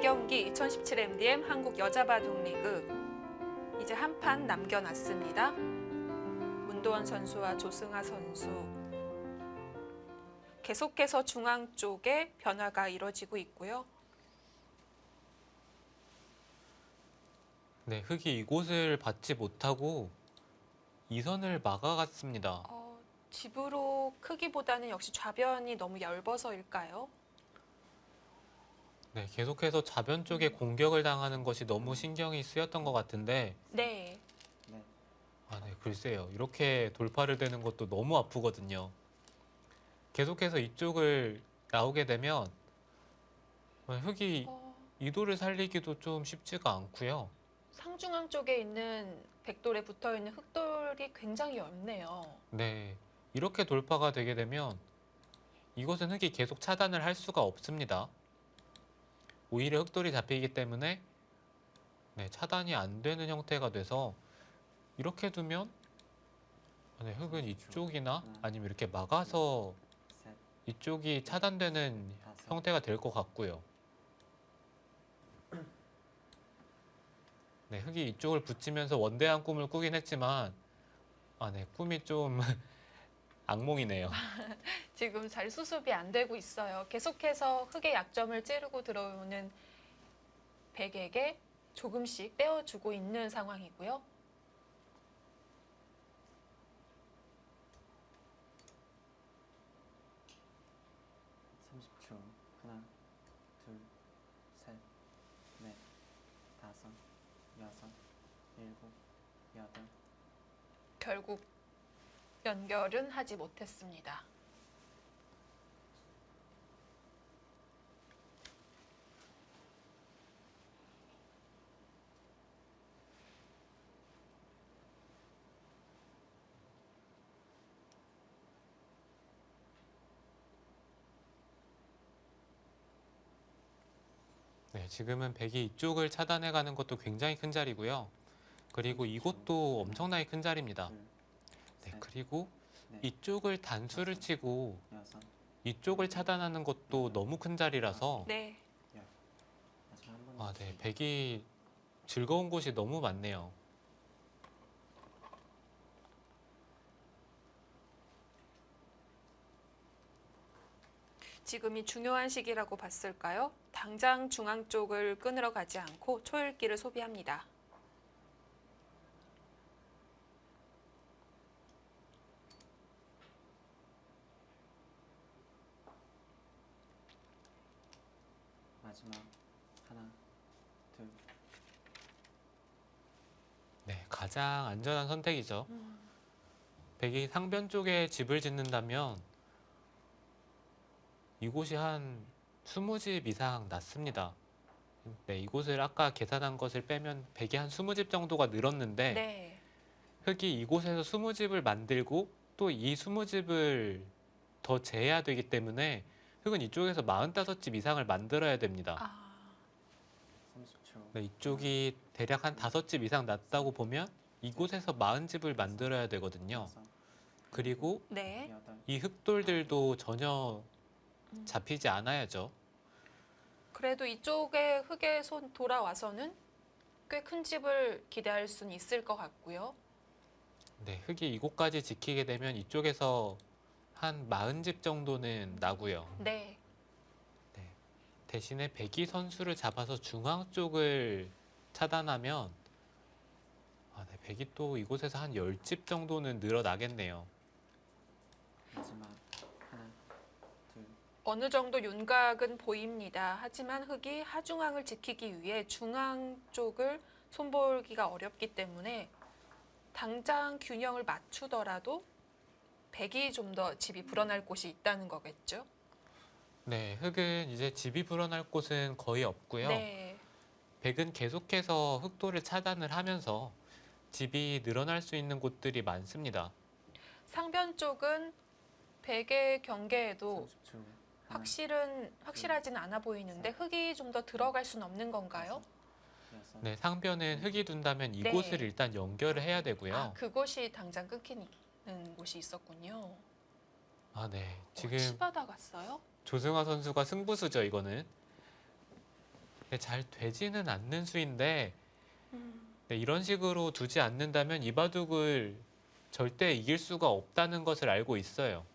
2경기 2017 MDM 한국 여자바둑리그 이제 한 판 남겨놨습니다. 문도원 선수와 조승아 선수. 계속해서 중앙 쪽에 변화가 이뤄지고 있고요. 네, 흑이 이곳을 받지 못하고 2선을 막아갔습니다. 집으로 크기보다는 역시 좌변이 너무 얇아서일까요? 네, 계속해서 좌변 쪽에 공격을 당하는 것이 너무 신경이 쓰였던 것 같은데 네. 네, 글쎄요. 이렇게 돌파를 되는 것도 너무 아프거든요. 계속해서 이쪽을 나오게 되면 흑이 이도를 살리기도 좀 쉽지가 않고요. 상중앙 쪽에 있는 백돌에 붙어있는 흑돌이 굉장히 얇네요. 네, 이렇게 돌파가 되게 되면 이곳은 흑이 계속 차단을 할 수가 없습니다. 오히려 흑돌이 잡히기 때문에 차단이 안 되는 형태가 돼서 이렇게 두면 흑은 이쪽이나 아니면 이렇게 막아서 이쪽이 차단되는 형태가 될 것 같고요. 네, 흑이 이쪽을 붙이면서 원대한 꿈을 꾸긴 했지만 꿈이 좀 악몽이네요. 지금 잘 수습이 안 되고 있어요. 계속해서 흑의 약점을 찌르고 들어오는 백에게 조금씩 떼어주고 있는 상황이고요. 하나, 둘, 셋, 넷, 다섯, 여섯, 일곱, 여덟. 결국 연결은 하지 못했습니다. 네, 지금은 백이 이쪽을 차단해 가는 것도 굉장히 큰 자리고요. 그리고 이곳도 엄청나게 큰 자리입니다. 네, 그리고 이쪽을 단수를 치고 이쪽을 차단하는 것도 너무 큰 자리라서 네. 네, 백이 즐거운 곳이 너무 많네요. 지금이 중요한 시기라고 봤을까요? 당장 중앙 쪽을 끊으러 가지 않고 초읽기를 소비합니다. 마지막 하나, 둘. 네, 가장 안전한 선택이죠. 백이 상변 쪽에 집을 짓는다면 이곳이 한 20집 이상 낮습니다. 네, 이곳을 아까 계산한 것을 빼면 백이 한 20집 정도가 늘었는데 네. 흑이 이곳에서 20집을 만들고 또 이 20집을 더 재야 되기 때문에 흑은 이쪽에서 45집 이상을 만들어야 됩니다. 30초. 네, 이쪽이 대략 한 5집 이상 낮다고 보면 이곳에서 40집을 만들어야 되거든요. 그리고 네. 이 흑돌들도 전혀 잡히지 않아야죠. 그래도 이쪽에 흑의 손 돌아와서는 꽤 큰 집을 기대할 수는 있을 것 같고요. 네, 흑이 이곳까지 지키게 되면 이쪽에서 한 40집 정도는 나고요. 네. 네, 대신에 백이 선수를 잡아서 중앙 쪽을 차단하면 네, 백이 또 이곳에서 한 10집 정도는 늘어나겠네요. 마지막 하나, 둘. 어느 정도 윤곽은 보입니다. 하지만 흑이 하중앙을 지키기 위해 중앙 쪽을 손보기가 어렵기 때문에 당장 균형을 맞추더라도 백이 좀 더 집이 불어날 곳이 있다는 거겠죠? 네, 흑은 이제 집이 불어날 곳은 거의 없고요. 네. 백은 계속해서 흑돌을 차단을 하면서 집이 늘어날 수 있는 곳들이 많습니다. 상변 쪽은 백의 경계에도 30초. 확실하지는 않아 보이는데 흑이 좀 더 들어갈 수는 없는 건가요? 네, 상변은 흑이 둔다면 이곳을 네. 일단 연결을 해야 되고요. 그곳이 당장 끊기는 곳이 있었군요. 네, 지금 치받아 갔어요? 조승아 선수가 승부수죠, 이거는. 네, 잘 되지는 않는 수인데 음, 네, 이런 식으로 두지 않는다면 이 바둑을 절대 이길 수가 없다는 것을 알고 있어요.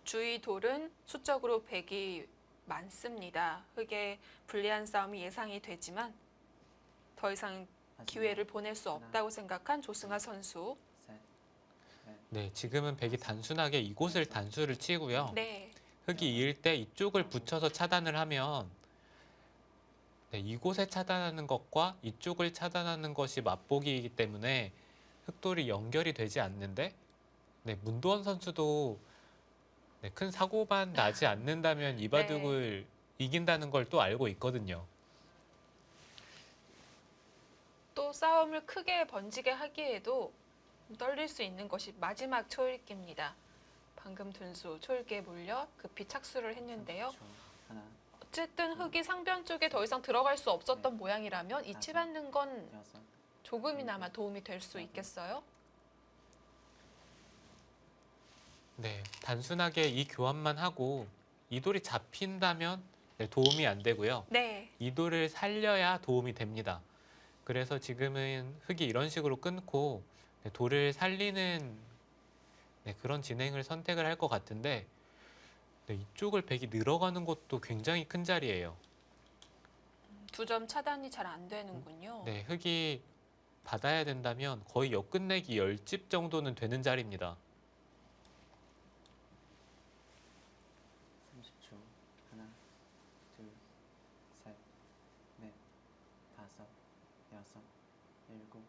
주의 돌은 수적으로 백이 많습니다. 흑의 불리한 싸움이 예상이 되지만 더 이상 마지막 기회를 보낼 수 없다고 생각한 조승아 선수. 셋, 넷, 네, 지금은 백이 단순하게 이곳을 단수를 치고요. 네, 흑이 이을 때 이쪽을 붙여서 차단을 하면 네, 이곳에 차단하는 것과 이쪽을 차단하는 것이 맞보기이기 때문에 흑돌이 연결이 되지 않는데 네, 문도원 선수도 네, 큰 사고만 나지 않는다면 이 바둑을 이긴다는 걸 또 알고 있거든요. 또 싸움을 크게 번지게 하기에도 떨릴 수 있는 것이 마지막 초읽기입니다. 방금 둔수 초읽기에 몰려 급히 착수를 했는데요. 30초. 하나, 어쨌든 흑이 상변 쪽에 더 이상 들어갈 수 없었던 모양이라면 이 치받는 건 여섯, 조금이나마 도움이 될 수 있겠어요? 네, 단순하게 이 교환만 하고 이 돌이 잡힌다면 네, 도움이 안 되고요. 네, 이 돌을 살려야 도움이 됩니다. 그래서 지금은 흑이 이런 식으로 끊고 네, 돌을 살리는 네, 그런 진행을 선택을 할 것 같은데 네, 이쪽을 백이 늘어가는 것도 굉장히 큰 자리예요. 2점 차단이 잘 안 되는군요. 네, 흑이 받아야 된다면 거의 역끝내기 10집 정도는 되는 자리입니다. 30초. 하나, 둘, 셋, 넷, 다섯, 여섯, 일곱.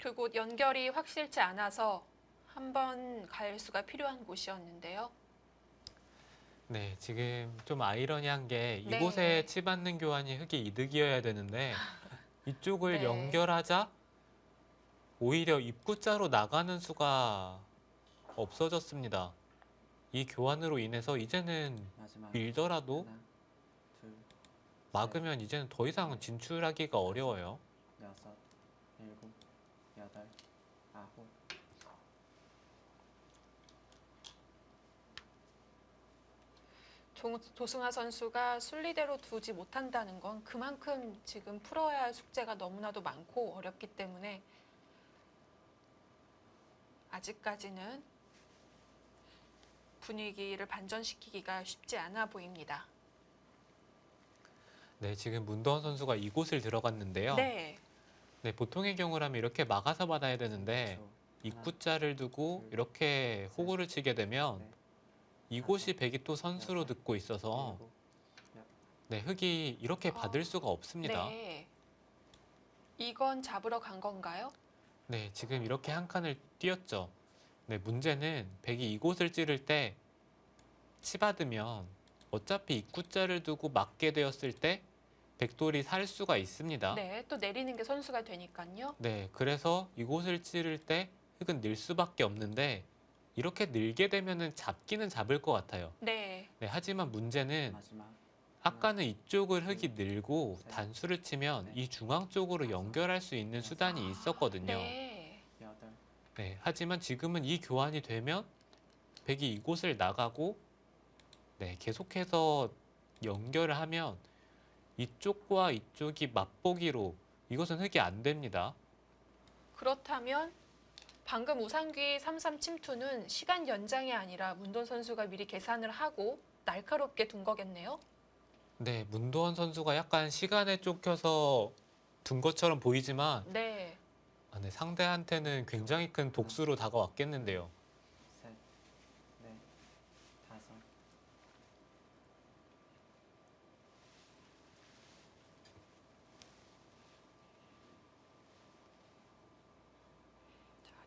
그곳 연결이 확실치 않아서 한 번 갈 수가 필요한 곳이었는데요. 네, 지금 좀 아이러니한 게 네. 이곳에 치받는 교환이 흑이 이득이어야 되는데 이쪽을 네. 연결하자 오히려 입구자로 나가는 수가 없어졌습니다. 이 교환으로 인해서 이제는 마지막 밀더라도 하나, 둘, 막으면 이제는 더 이상 진출하기가 어려워요. 여섯, 일곱, 여덟, 아홉. 조승아 선수가 순리대로 두지 못한다는 건 그만큼 지금 풀어야 할 숙제가 너무나도 많고 어렵기 때문에 아직까지는 분위기를 반전시키기가 쉽지 않아 보입니다. 네, 지금 문도원 선수가 이곳을 들어갔는데요. 네, 네, 보통의 경우라면 이렇게 막아서 받아야 되는데 30초. 입구자를 두고 이렇게 호구를 치게 되면 이곳이 백이 또 선수로 듣고 있어서 일곱, 네, 흑이 이렇게 받을 수가 없습니다. 네. 이건 잡으러 간 건가요? 네, 지금 이렇게 한 칸을 띄었죠. 네, 문제는 백이 이곳을 찌를 때 치받으면 어차피 입구자를 두고 막게 되었을 때 백돌이 살 수가 있습니다. 네, 또 내리는 게 선수가 되니까요. 네, 그래서 이곳을 찌를 때 흑은 늘 수밖에 없는데 이렇게 늘게 되면은 잡기는 잡을 것 같아요. 네, 네, 하지만 문제는 마지막 아까는 이쪽을 흑이 늘고 단수를 치면 이 중앙 쪽으로 연결할 수 있는 수단이 있었거든요. 네. 여덟, 네, 하지만 지금은 이 교환이 되면 백이 이곳을 나가고 네, 계속해서 연결을 하면 이쪽과 이쪽이 맞보기로 이것은 흑이 안 됩니다. 그렇다면 방금 우상귀 3-3 침투는 시간 연장이 아니라 문돈 선수가 미리 계산을 하고 날카롭게 둔 거겠네요. 네, 문도원 선수가 약간 시간에 쫓겨서 둔 것처럼 보이지만 네, 네, 상대한테는 굉장히 큰 독수로 다가왔겠는데요. 셋, 넷, 다섯.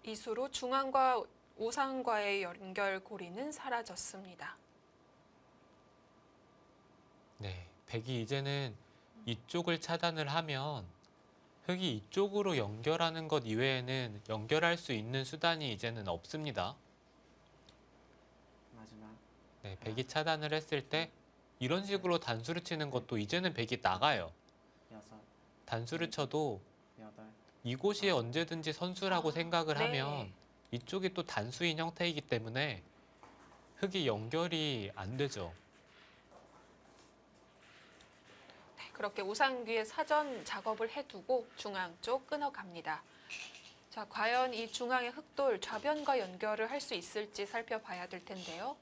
이수로 중앙과 우상과의 연결고리는 사라졌습니다. 네, 백이 이제는 이쪽을 차단을 하면 흑이 이쪽으로 연결하는 것 이외에는 연결할 수 있는 수단이 이제는 없습니다. 마지막 네, 백이 차단을 했을 때 이런 식으로 단수를 치는 것도 이제는 백이 나가요. 여섯, 단수를 쳐도 여덟, 이곳이 언제든지 선수라고 생각을 네. 하면 이쪽이 또 단수인 형태이기 때문에 흙이 연결이 안 되죠. 네, 그렇게 우상귀의 사전 작업을 해두고 중앙 쪽 끊어갑니다. 자, 과연 이 중앙의 흙돌 좌변과 연결을 할 수 있을지 살펴봐야 될 텐데요.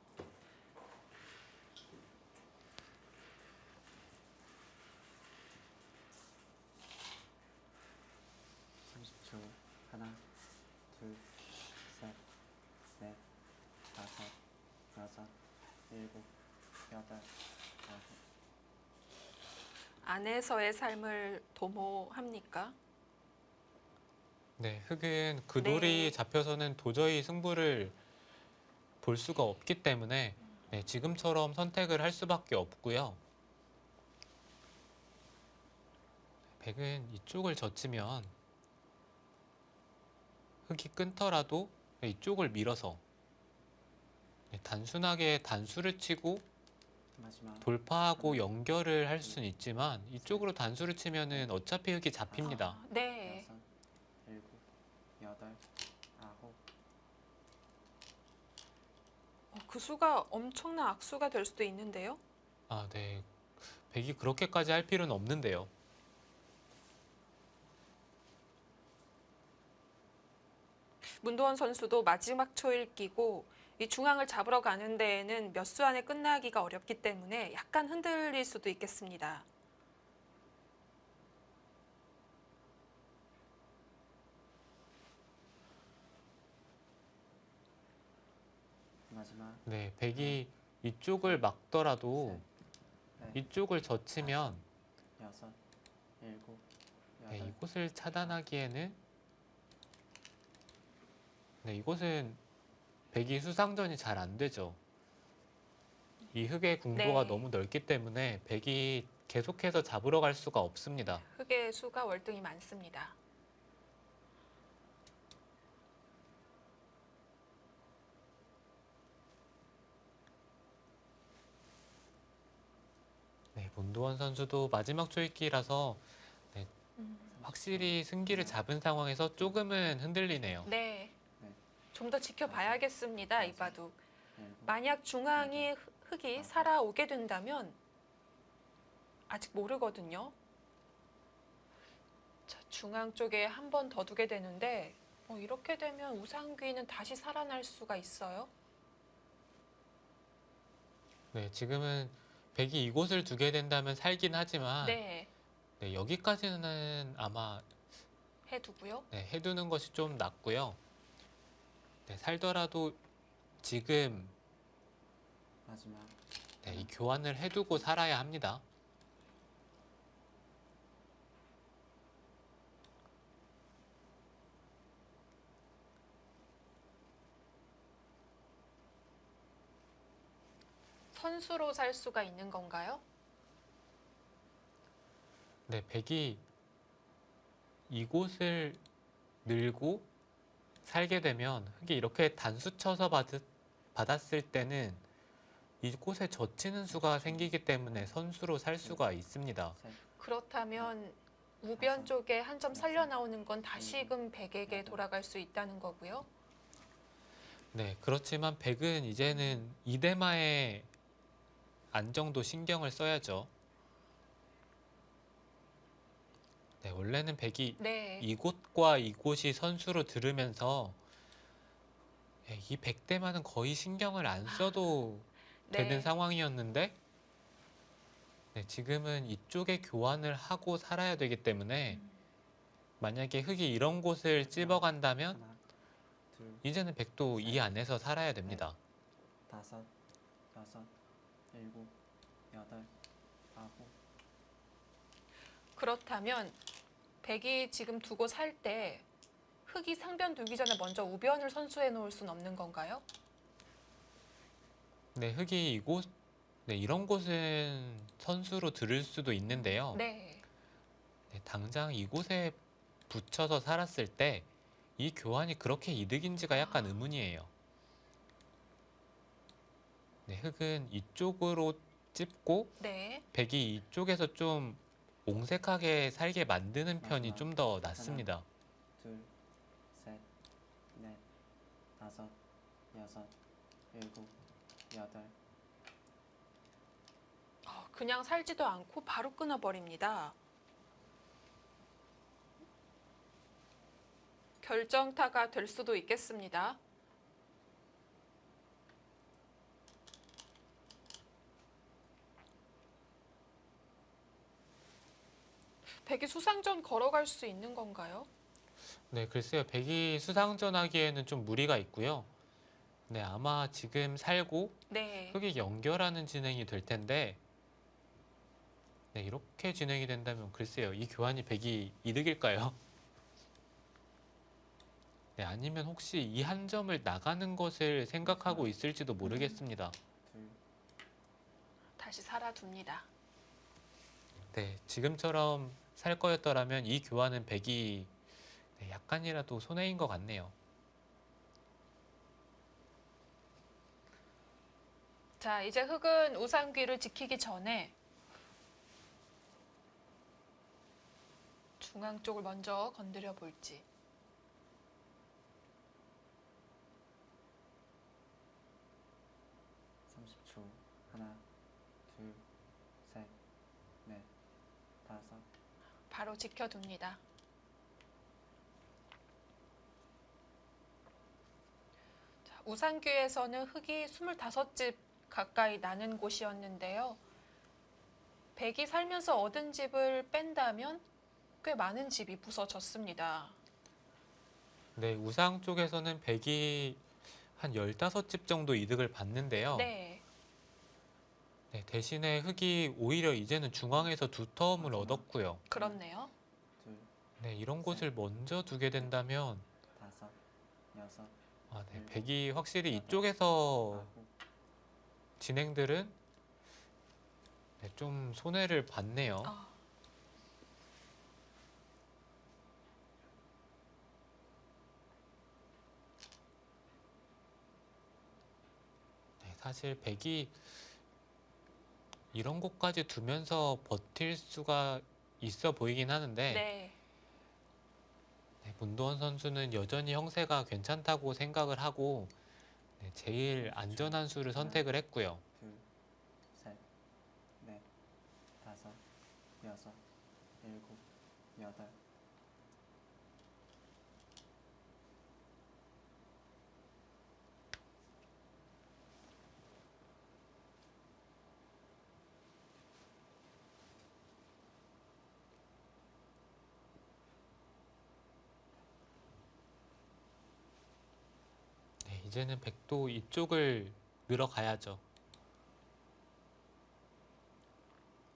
(30초) 하나, 둘, 셋, 넷, 다섯, 여섯, 일곱, 여덟, 아홉. 안에서의 삶을 도모합니까? 네, 흙은 그 돌이 네. 잡혀서는 도저히 승부를 볼 수가 없기 때문에 네, 지금처럼 선택을 할 수밖에 없고요. 백은 이쪽을 젖히면 흙이 끊더라도 네, 이쪽을 밀어서 네, 단순하게 단수를 치고 마지막 돌파하고 연결을 할 수는 있지만 이쪽으로 단수를 치면은 어차피 흙이 잡힙니다. 아, 네. 여섯, 일곱, 여덟, 아홉. 그 수가 엄청난 악수가 될 수도 있는데요. 아, 네. 백이 그렇게까지 할 필요는 없는데요. 문도원 선수도 마지막 초일 끼고 이 중앙을 잡으러 가는 데에는 몇 수 안에 끝나기가 어렵기 때문에 약간 흔들릴 수도 있겠습니다. 마지막 네, 백이 이쪽을 막더라도 셋, 넷, 이쪽을 젖히면 여섯, 일곱, 네, 여덟. 이곳을 차단하기에는 네, 이곳은 백이 수상전이 잘 안 되죠. 이 흙의 궁도가 네. 너무 넓기 때문에 백이 계속해서 잡으러 갈 수가 없습니다. 흙의 수가 월등히 많습니다. 네, 문도원 선수도 마지막 초읽기라서 확실히 승기를 잡은 상황에서 조금은 흔들리네요. 네. 네. 좀 더 지켜봐야겠습니다. 이 바둑. 일곱, 만약 중앙이 흙이 살아오게 된다면 아직 모르거든요. 자, 중앙 쪽에 한 번 더 두게 되는데 이렇게 되면 우상귀는 다시 살아날 수가 있어요. 네, 지금은 백이 이곳을 두게 된다면 살긴 하지만 네. 네, 여기까지는 아마 해두고요. 네, 해두는 것이 좀 낫고요. 네, 살더라도 지금 마지막 네, 이 교환을 해두고 살아야 합니다. 선수로 살 수가 있는 건가요? 네, 백이 이곳을 늘고 살게 되면 흙이 이렇게 단수 쳐서 받았을 때는 이곳에 젖히는 수가 생기기 때문에 선수로 살 수가 있습니다. 셋, 그렇다면 우변 쪽에 한 점 살려 나오는 건 다시금 백에게 돌아갈 수 있다는 거고요. 네, 그렇지만 백은 이제는 이대마의 안정도 신경을 써야죠. 네, 원래는 백이 네. 이곳과 이곳이 선수로 들으면서 네, 이 백대만은 거의 신경을 안 써도 되는 네. 상황이었는데 네, 지금은 이쪽에 교환을 하고 살아야 되기 때문에 만약에 흙이 이런 곳을 찝어간다면 하나, 둘, 이제는 백도 이 안에서 살아야 됩니다. 다섯, 여섯, 일곱, 여덟, 아홉. 그렇다면 백이 지금 두고 살 때 흙이 상변 두기 전에 먼저 우변을 선수해 놓을 수는 없는 건가요? 네, 흙이 이곳, 네, 이런 곳은 선수로 들을 수도 있는데요. 네. 네, 당장 이곳에 붙여서 살았을 때 이 교환이 그렇게 이득인지가 약간 의문이에요. 네, 흙은 이쪽으로 찝고 네. 백이 이쪽에서 좀 옹색하게 살게 만드는 편이 마지막 좀 더 낫습니다. 둘, 셋, 넷, 다섯, 여섯, 일곱, 여덟, 그냥 살지도 않고 바로 끊어버립니다. 결정타가 될 수도 있겠습니다. 백이 수상전 걸어갈 수 있는 건가요? 네, 글쎄요. 백이 수상전하기에는 좀 무리가 있고요. 네, 아마 지금 살고 네. 흑이 연결하는 진행이 될 텐데, 네, 이렇게 진행이 된다면 글쎄요. 이 교환이 백이 이득일까요? 네, 아니면 혹시 이 한 점을 나가는 것을 생각하고 있을지도 모르겠습니다. 둘, 다시 살아둡니다. 네, 지금처럼 살 거였더라면 이 교환은 백이 네, 약간이라도 손해인 것 같네요. 자, 이제 흑은 우상귀를 지키기 전에 중앙 쪽을 먼저 건드려 볼지. 30초. 하나, 둘, 셋, 넷, 다섯, 바로 지켜둡니다. 자, 우상귀에서는 흑이 25집 가까이 나는 곳이었는데요. 백이 살면서 얻은 집을 뺀다면 꽤 많은 집이 부서졌습니다. 네, 우상 쪽에서는 백이 한 15집 정도 이득을 받는데요. 네, 네, 대신에 흑이 오히려 이제는 중앙에서 두터움을 얻었고요. 그렇네요. 둘, 네, 이런 곳을 먼저 두게 된다면 다섯, 여섯, 네, 백이 확실히 여덟, 이쪽에서 아홉, 진행들은 네, 좀 손해를 봤네요. 아, 네, 사실 백이 이런 곳까지 두면서 버틸 수가 있어 보이긴 하는데 네. 네, 문도원 선수는 여전히 형세가 괜찮다고 생각을 하고 네, 제일 안전한 수를 선택을 했고요. 둘, 셋, 넷, 다섯, 여섯, 일곱, 여덟, 네, 이제는 백도 이쪽을 늘어가야죠.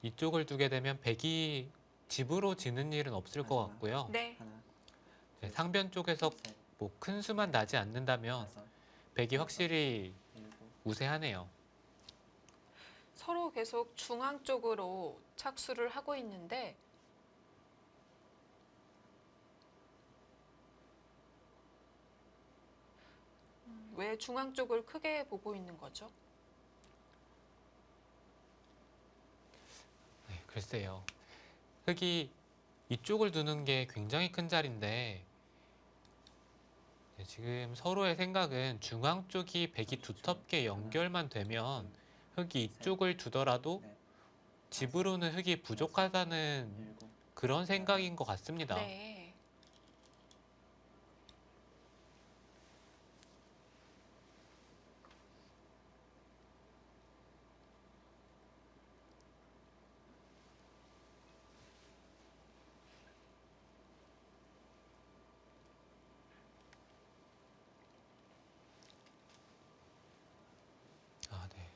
이쪽을 두게 되면 백이 집으로 지는 일은 없을 것 마지막. 같고요. 네. 하나, 네, 둘, 상변 쪽에서 셋, 뭐 큰 수만 나지 않는다면 다섯, 백이 확실히 일곱, 우세하네요. 서로 계속 중앙 쪽으로 착수를 하고 있는데 왜 중앙 쪽을 크게 보고 있는 거죠? 네, 글쎄요. 흑이 이쪽을 두는 게 굉장히 큰 자리인데 네, 지금 서로의 생각은 중앙 쪽이 백이 두텁게 연결만 되면 흑이 이쪽을 두더라도 넷, 집으로는 흑이 부족하다는 일곱, 그런 생각인 것 같습니다. 네. 네.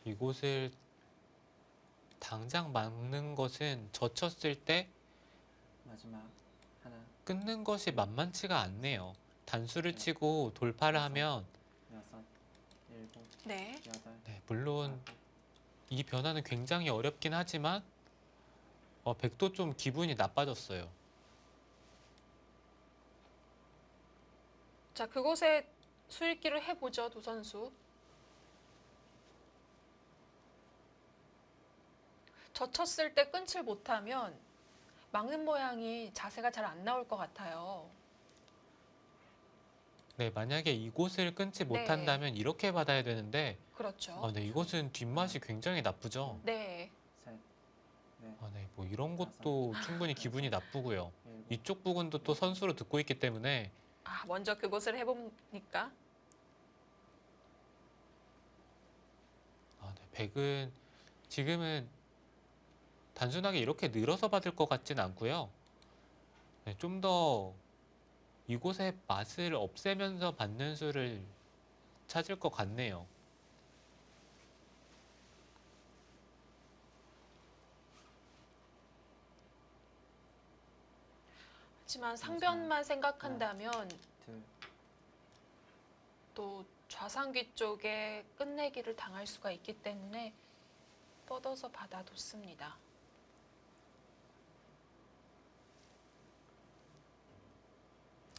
이곳을 당장 막는 것은 젖혔을 때 마지막. 하나, 끊는 것이 만만치가 않네요. 단수를 치고 돌파를 하면 여섯, 일곱, 네. 여덟, 네, 물론 아홉, 이 변화는 굉장히 어렵긴 하지만 백도 좀 기분이 나빠졌어요. 자, 그곳에 수익기를 해보죠, 두 선수. 젖혔을 때 끊질 못하면 막는 모양이 자세가 잘 안 나올 것 같아요. 네, 만약에 이곳을 끊지 네. 못한다면 이렇게 받아야 되는데 그렇죠. 네, 이것은 뒷맛이 굉장히 나쁘죠. 네. 셋, 넷, 네, 뭐 이런 것도 충분히 기분이 나쁘고요. 일곱, 이쪽 부분도 또 선수로 듣고 있기 때문에 먼저 그곳을 해보니까. 네, 백은 지금은 단순하게 이렇게 늘어서 받을 것 같진 않고요. 네, 좀 더 이곳의 맛을 없애면서 받는 수를 찾을 것 같네요. 하지만 상변만 생각한다면 둘, 또 좌상귀 쪽에 끝내기를 당할 수가 있기 때문에 뻗어서 받아뒀습니다.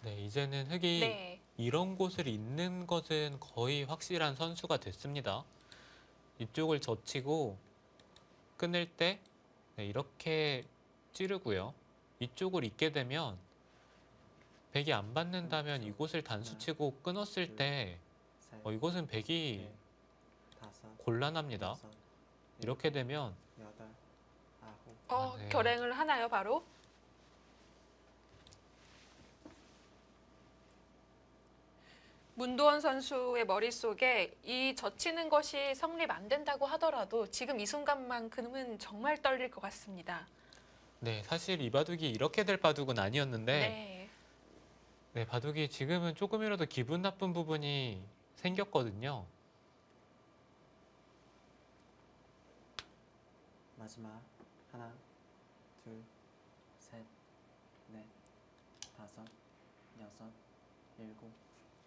네, 이제는 흑이 네. 이런 곳을 잇는 것은 거의 확실한 선수가 됐습니다. 이쪽을 젖히고 끊을 때 이렇게 찌르고요. 이쪽을 잇게 되면 백이 안 받는다면 이곳을 단수치고 끊었을 때 셋, 이곳은 백이 넷, 다섯, 곤란합니다. 여섯, 이렇게 일곱, 되면 여덟, 아홉, 네. 결행을 하나요, 바로? 문도원 선수의 머릿속에 이 젖히는 것이 성립 안 된다고 하더라도 지금 이 순간만큼은 정말 떨릴 것 같습니다. 네, 사실 이 바둑이 이렇게 될 바둑은 아니었는데 네. 네, 바둑이 지금은 조금이라도 기분 나쁜 부분이 생겼거든요. 마지막 하나, 둘, 셋, 넷, 다섯, 여섯, 일곱,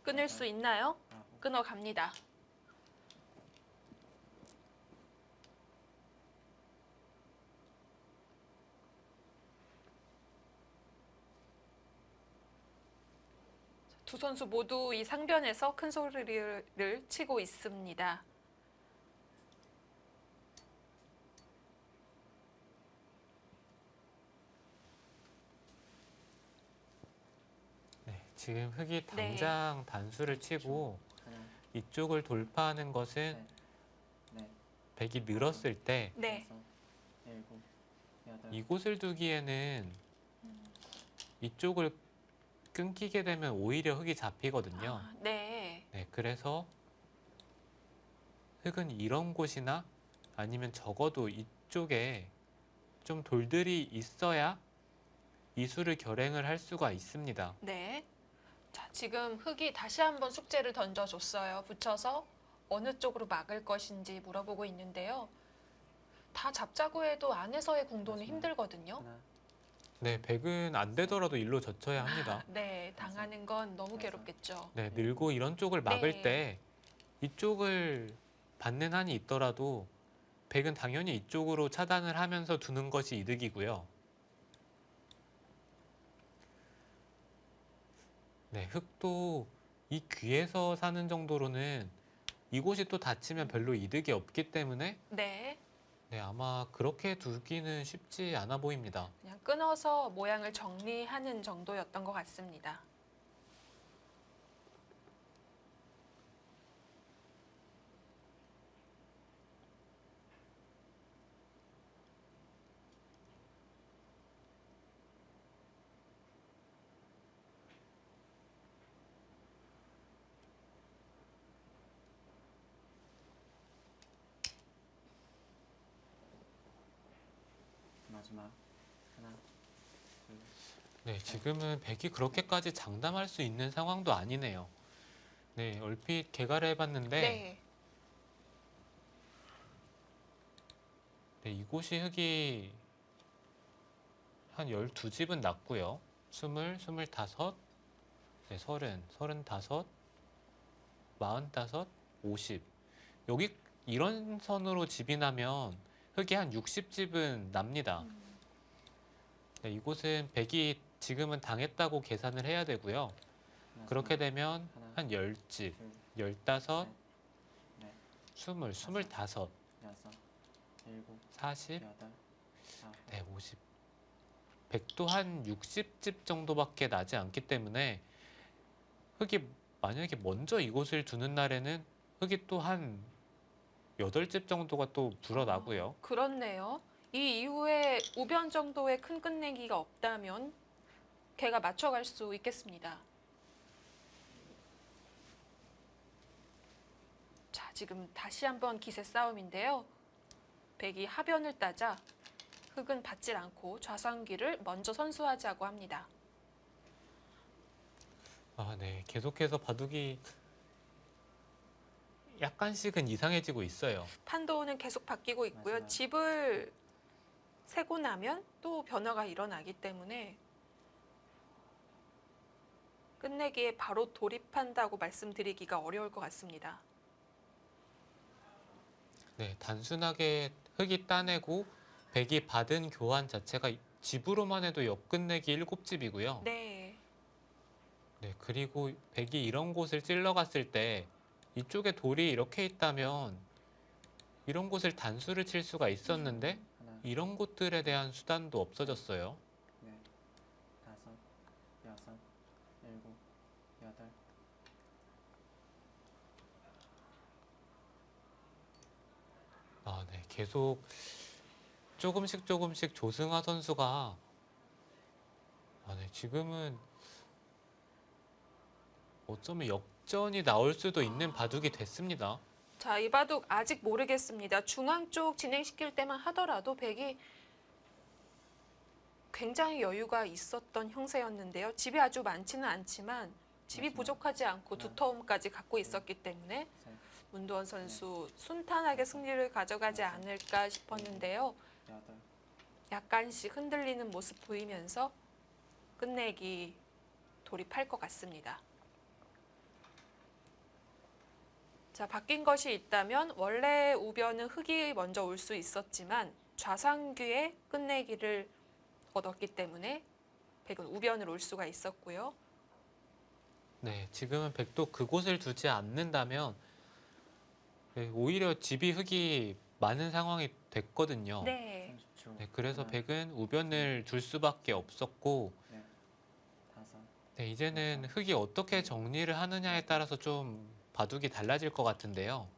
끊을 수 있나요? 아홉, 끊어갑니다. 두 선수 모두 이 상변에서 큰 소리를 치고 있습니다. 네, 지금 흑이 당장 단수를 치고 하나, 이쪽을 돌파하는 것은 셋, 넷, 백이 늘었을 때 네. 여섯, 일곱, 여덟, 이곳을 두기에는 이쪽을 끊기게 되면 오히려 흑이 잡히거든요. 네. 네, 그래서 흑은 이런 곳이나 아니면 적어도 이쪽에 좀 돌들이 있어야 이 수를 결행을 할 수가 있습니다. 네. 자, 지금 흑이 다시 한번 숙제를 던져줬어요. 붙여서 어느 쪽으로 막을 것인지 물어보고 있는데요. 다 잡자고 해도 안에서의 공도는 힘들거든요. 하나, 네, 백은 안 되더라도 일로 젖혀야 합니다. 네, 당하는 건 너무 괴롭겠죠. 네, 늘고 이런 쪽을 막을 네. 때 이쪽을 받는 한이 있더라도 백은 당연히 이쪽으로 차단을 하면서 두는 것이 이득이고요. 네, 흑도 이 귀에서 사는 정도로는 이곳이 또 닫히면 별로 이득이 없기 때문에 네, 네, 아마 그렇게 두기는 쉽지 않아 보입니다. 그냥 끊어서 모양을 정리하는 정도였던 것 같습니다. 마지막 하나, 둘, 네, 지금은 백이 그렇게까지 장담할 수 있는 상황도 아니네요. 네, 얼핏 개가를 해봤는데 네, 네, 이곳이 흑이 한 12집은 났고요. 20, 25, 네, 30, 35, 45, 50. 여기 이런 선으로 집이 나면 흑이 한 60집은 납니다. 네, 이곳은 백이 지금은 당했다고 계산을 해야 되고요. 그렇게 되면 하나, 한 10집, 둘, 15, 셋, 넷, 20, 25, 여섯, 일곱, 40, 여덟, 아홉, 네, 50. 백도 한 60집 정도밖에 나지 않기 때문에 흑이 만약에 먼저 이곳을 두는 날에는 흙이 또 한 8집 정도가 또 불어나고요. 그렇네요. 이 이후에 우변 정도의 큰 끝내기가 없다면 개가 맞춰갈 수 있겠습니다. 자, 지금 다시 한번 기세 싸움인데요. 백이 하변을 따자 흙은 받질 않고 좌상귀를 먼저 선수하자고 합니다. 아, 네. 계속해서 바둑이 약간씩은 이상해지고 있어요. 판도는 계속 바뀌고 있고요. 맞아요. 집을 세고 나면 또 변화가 일어나기 때문에 끝내기에 바로 돌입한다고 말씀드리기가 어려울 것 같습니다. 네, 단순하게 흙이 따내고 백이 받은 교환 자체가 집으로만 해도 옆끝내기 7집이고요. 네, 네, 그리고 백이 이런 곳을 찔러갔을 때 이쪽에 돌이 이렇게 있다면 이런 곳을 단수를 칠 수가 있었는데 하나, 이런 곳들에 대한 수단도 없어졌어요. 넷, 다섯, 여섯, 일곱, 여덟. 아, 네, 계속 조금씩 조승하 선수가 네, 지금은 어쩌면 역전이 나올 수도 있는 바둑이 됐습니다. 자, 이 바둑 아직 모르겠습니다. 중앙 쪽 진행시킬 때만 하더라도 백이 굉장히 여유가 있었던 형세였는데요. 집이 아주 많지는 않지만 집이 맞습니다. 부족하지 않고 두터움까지 갖고 있었기 때문에 셋, 문도원 선수 순탄하게 승리를 가져가지 않을까 싶었는데요. 여덟. 약간씩 흔들리는 모습 보이면서 끝내기 돌입할 것 같습니다. 자, 바뀐 것이 있다면 원래 우변은 흙이 먼저 올 수 있었지만 좌상귀의 끝내기를 얻었기 때문에 백은 우변을 올 수가 있었고요. 네, 지금은 백도 그곳을 두지 않는다면 네, 오히려 집이 흙이 많은 상황이 됐거든요. 네, 30초. 네, 그래서 하나, 백은 우변을 둘 수밖에 없었고 넷, 다섯. 네, 이제는 흙이 어떻게 정리를 하느냐에 따라서 좀 바둑이 달라질 것 같은데요.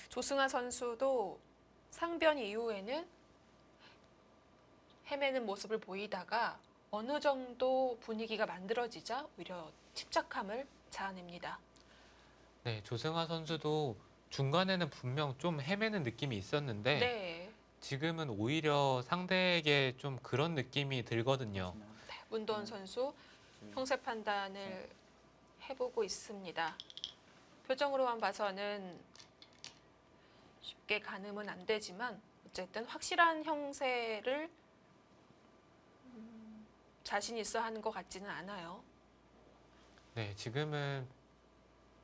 조승아 선수도 상변 이후에는 헤매는 모습을 보이다가 어느 정도 분위기가 만들어지자 오히려 침착함을 자아냅니다. 네, 조승하 선수도 중간에는 분명 좀 헤매는 느낌이 있었는데 네, 지금은 오히려 상대에게 좀 그런 느낌이 들거든요. 마지막. 문도원 선수 둘, 형세 판단을 해보고 있습니다. 표정으로만 봐서는 쉽게 가늠은 안 되지만 어쨌든 확실한 형세를 자신 있어 하는 것 같지는 않아요. 네, 지금은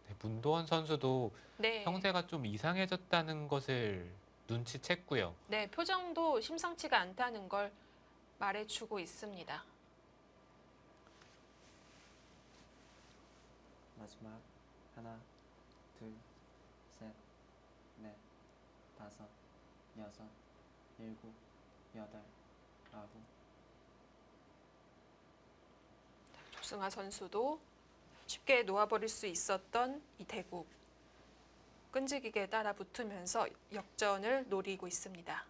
네, 문도원 선수도 네, 형세가 좀 이상해졌다는 것을 눈치챘고요. 네, 표정도 심상치가 않다는 걸 말해주고 있습니다. 마지막. 하나, 둘, 셋, 넷, 다섯, 여섯, 일곱, 여덟, 아홉. 조승아 선수도 쉽게 놓아버릴 수 있었던 이 대국 끈질기게 따라 붙으면서 역전을 노리고 있습니다.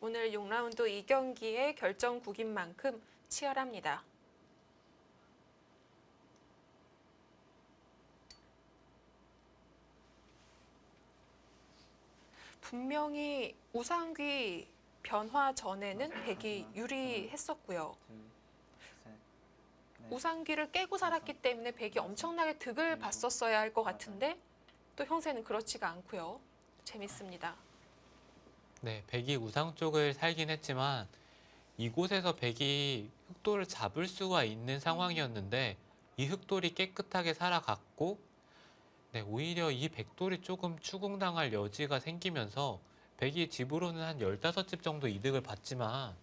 오늘 6라운드 2경기의 결정국인 만큼 치열합니다. 분명히 우상귀 변화 전에는 백이 유리했었고요. 둘, 셋, 넷. 우상귀를 깨고 살았기 때문에 백이 엄청나게 득을 봤었어야 할 것 같은데 또 형세는 그렇지가 않고요. 재밌습니다. 네, 백이 우상 쪽을 살긴 했지만 이곳에서 백이 흑돌을 잡을 수가 있는 상황이었는데 이 흑돌이 깨끗하게 살아갔고 네, 오히려 이 백돌이 조금 추궁당할 여지가 생기면서 백이 집으로는 한 15집 정도 이득을 봤지만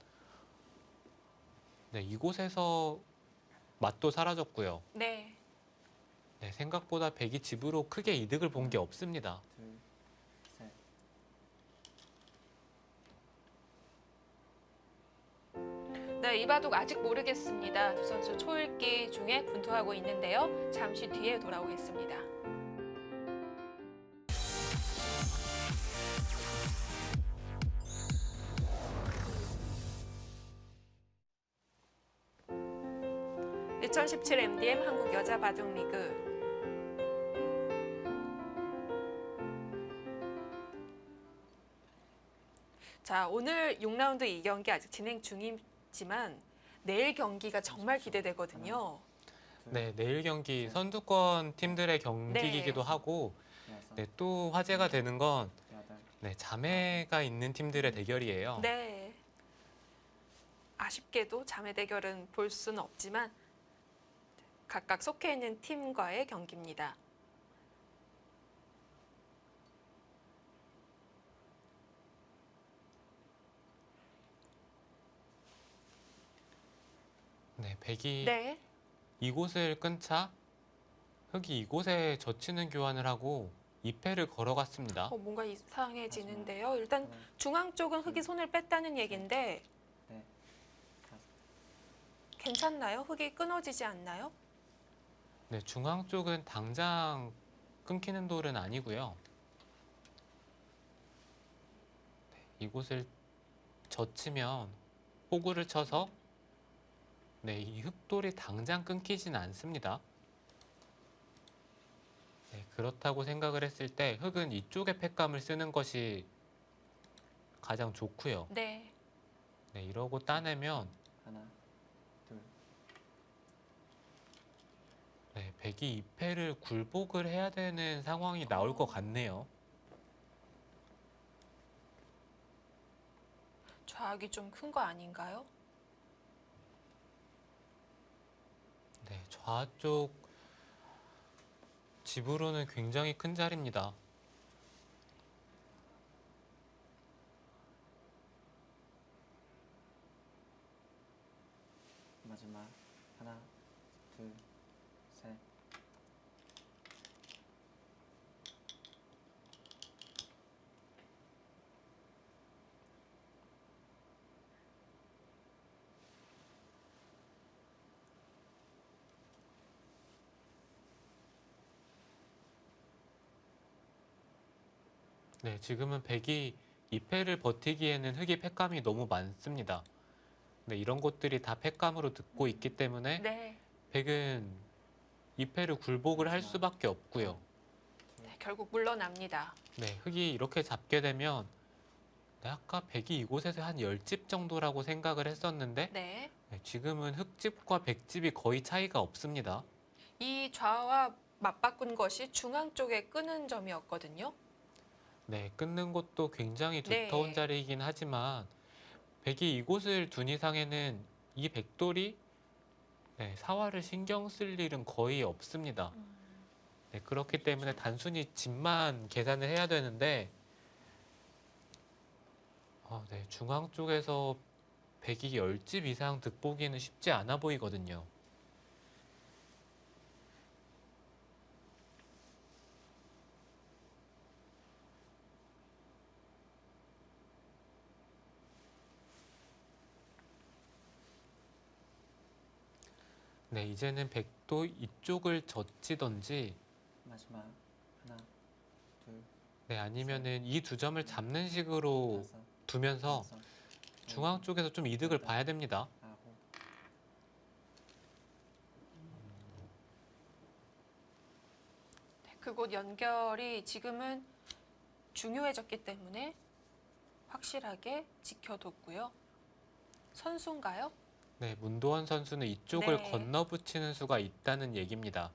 네, 이곳에서 맛도 사라졌고요. 네. 네, 생각보다 백이 집으로 크게 이득을 본 게 없습니다. 둘, 셋. 네, 이 바둑 아직 모르겠습니다. 두 선수 초읽기 중에 분투하고 있는데요. 잠시 뒤에 돌아오겠습니다. (2017) MDM 한국 여자 바둑 리그 자, 오늘 6라운드 2경기 아직 진행 중이지만 내일 경기가 정말 기대되거든요. 둘, 네, 내일 경기 선두권 팀들의 경기이기도 네. 하고 여섯, 네, 또 화제가 되는 건 여덟. 네, 자매가 있는 팀들의 대결이에요. 네. 아쉽게도 자매 대결은 볼 수는 없지만 각각 속해 있는 팀과의 경기입니다. 네, 백이 네. 이곳을 끊자 흑이 이곳에 젖히는 교환을 하고 2패를 걸어갔습니다. 뭔가 이상해지는데요. 일단 하나, 중앙 쪽은 흑이 손을 뺐다는 얘기인데 넷, 다섯. 괜찮나요? 흑이 끊어지지 않나요? 네, 중앙 쪽은 당장 끊기는 돌은 아니고요. 네, 이곳을 젖히면 호구를 쳐서 네, 이 흑돌이 당장 끊기진 않습니다. 네, 그렇다고 생각을 했을 때 흑은 이쪽에 팩감을 쓰는 것이 가장 좋고요. 네. 네, 이러고 따내면 하나, 둘. 네, 백이 2패를 굴복을 해야 되는 상황이 나올 것 같네요. 좌악이 좀 큰 거 아닌가요? 네, 좌쪽 집으로는 굉장히 큰 자리입니다. 마지막. 하나, 둘, 셋. 네, 지금은 백이 2패를 버티기에는 흑이 팩감이 너무 많습니다. 네, 이런 것들이 다 팩감으로 듣고 있기 때문에 네. 백은 2패를 굴복을 할 수밖에 없고요. 네, 결국 물러납니다. 네, 흑이 이렇게 잡게 되면 네, 아까 백이 이곳에서 한 10집 정도라고 생각을 했었는데 네. 네, 지금은 흑집과 백집이 거의 차이가 없습니다. 이 좌와 맞바꾼 것이 중앙 쪽에 끄는 점이었거든요. 네, 끊는 것도 굉장히 두터운 네. 자리이긴 하지만 백이 이곳을 둔 이상에는 이 백돌이 네, 사활을 신경 쓸 일은 거의 없습니다. 네, 그렇기 때문에 단순히 집만 계산을 해야 되는데 네, 중앙 쪽에서 백이 10집 이상 득보기는 쉽지 않아 보이거든요. 네, 이제는 백도 이쪽을 젖히던지 마지막. 하나, 둘, 네, 아니면은 이 두 점을 잡는 식으로 다섯, 두면서 여섯, 중앙 일곱, 쪽에서 좀 이득을 봐야 됩니다. 아홉. 그곳 연결이 지금은 중요해졌기 때문에 확실하게 지켜뒀고요. 선수인가요? 네, 문도원 선수는 이쪽을 네. 건너붙이는 수가 있다는 얘기입니다.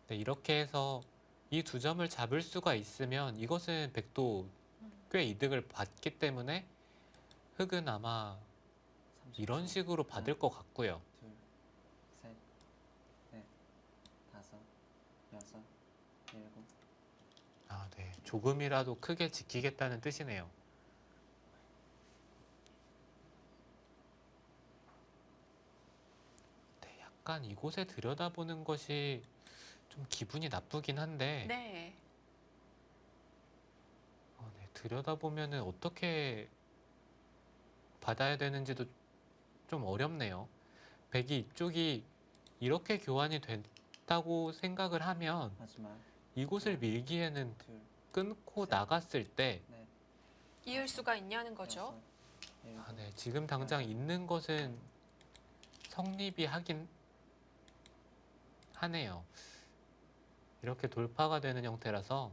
네, 이렇게 해서 이 두 점을 잡을 수가 있으면 이것은 백도 꽤 이득을 받기 때문에 흑은 아마 30초. 이런 식으로 받을 것 같고요. 둘, 셋, 넷, 다섯, 여섯, 일곱. 아, 네, 조금이라도 크게 지키겠다는 뜻이네요. 네, 약간 이곳에 들여다보는 것이 좀 기분이 나쁘긴 한데 네. 네, 들여다보면은 어떻게 받아야 되는지도 좀 어렵네요. 백이 이쪽이 이렇게 교환이 됐다고 생각을 하면 마지막 이곳을 하나, 밀기에는 둘, 끊고 셋, 나갔을 때 넷, 이을 다섯, 수가 있냐는 거죠. 여섯, 일곱, 네, 지금 당장 여덟, 있는 것은 성립이 하긴 하네요. 이렇게 돌파가 되는 형태라서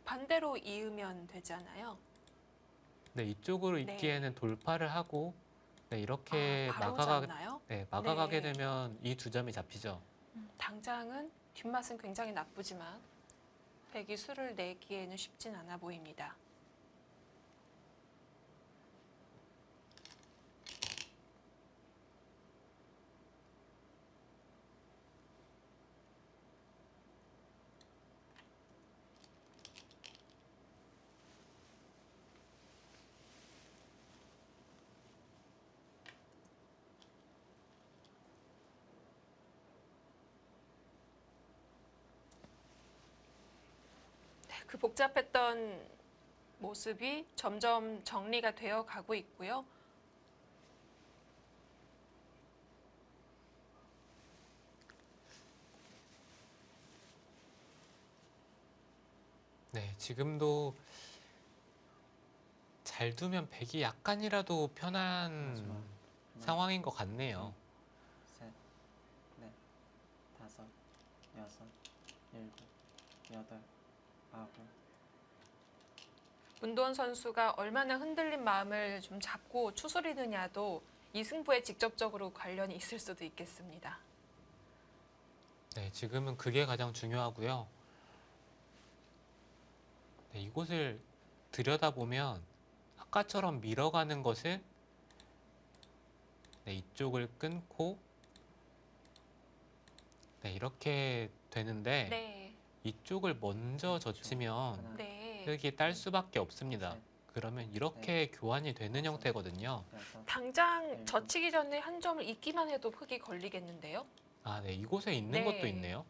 반대로 이으면 되잖아요. 네, 이쪽으로 네. 있기에는 돌파를 하고 네, 이렇게 바로 잡나요? 막아가게 네. 되면 이 두 점이 잡히죠. 당장은 뒷맛은 굉장히 나쁘지만 백이 수를 내기에는 쉽진 않아 보입니다. 그 복잡했던 모습이 점점 정리가 되어 가고 있고요. 네, 지금도 잘 두면 백이 약간이라도 편한 마지막 하나, 상황인 것 같네요. 셋, 넷, 다섯, 여섯, 일곱, 여덟, 아홉, 문도원 선수가 얼마나 흔들린 마음을 좀 잡고 추스리느냐도 이 승부에 직접적으로 관련이 있을 수도 있겠습니다. 네, 지금은 그게 가장 중요하고요. 네, 이곳을 들여다보면 아까처럼 밀어가는 것은 네, 이쪽을 끊고 네, 이렇게 되는데 네, 이쪽을 먼저 삼십 초. 젖히면 하나, 네. 흙이 딸 수밖에 없습니다. 셋, 그러면 이렇게 교환이 되는 다섯, 형태거든요. 여섯, 당장 일곱, 젖히기 전에 한 점을 잊기만 해도 흙이 걸리겠는데요. 네, 이곳에 있는 것도 네. 있네요.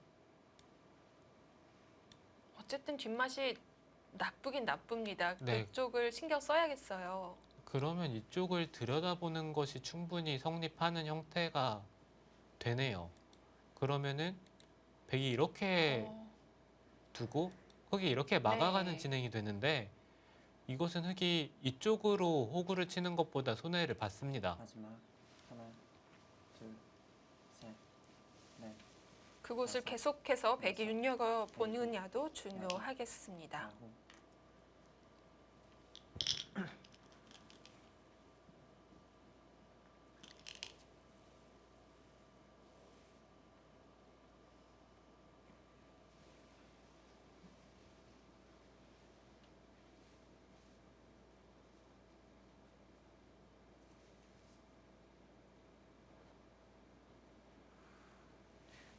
어쨌든 뒷맛이 나쁘긴 나쁩니다. 네. 그쪽을 신경 써야겠어요. 그러면 이쪽을 들여다보는 것이 충분히 성립하는 형태가 되네요. 그러면은 백이 이렇게 어, 두고 흙이 이렇게 막아가는 네. 진행이 되는데 이것은 흙이 이쪽으로 호구를 치는 것보다 손해를 봤습니다. 마지막 하나, 둘, 셋, 넷, 그곳을 다섯, 계속해서 백이 여섯, 눈여겨 보느냐도 중요하겠습니다. 아홉,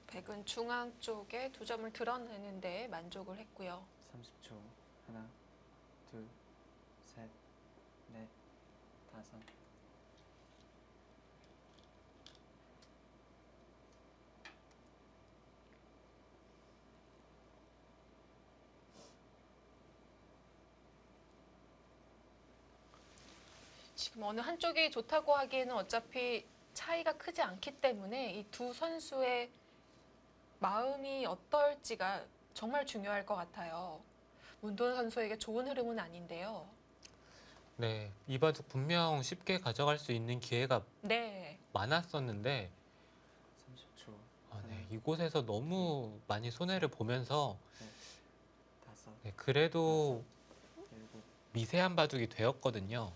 백은 중앙 쪽에 두 점을 드러내는데 만족을 했고요. 30초. 하나, 둘, 셋, 넷, 다섯, 지금 어느 한쪽이 좋다고 하기에는 어차피 차이가 크지 않기 때문에 이 두 선수의 마음이 어떨지가 정말 중요할 것 같아요. 문도원 선수에게 좋은 흐름은 아닌데요. 네, 이 바둑 분명 쉽게 가져갈 수 있는 기회가 네, 많았었는데 30초. 네, 이곳에서 너무 많이 손해를 보면서 다섯, 네, 그래도 일곱, 미세한 바둑이 되었거든요.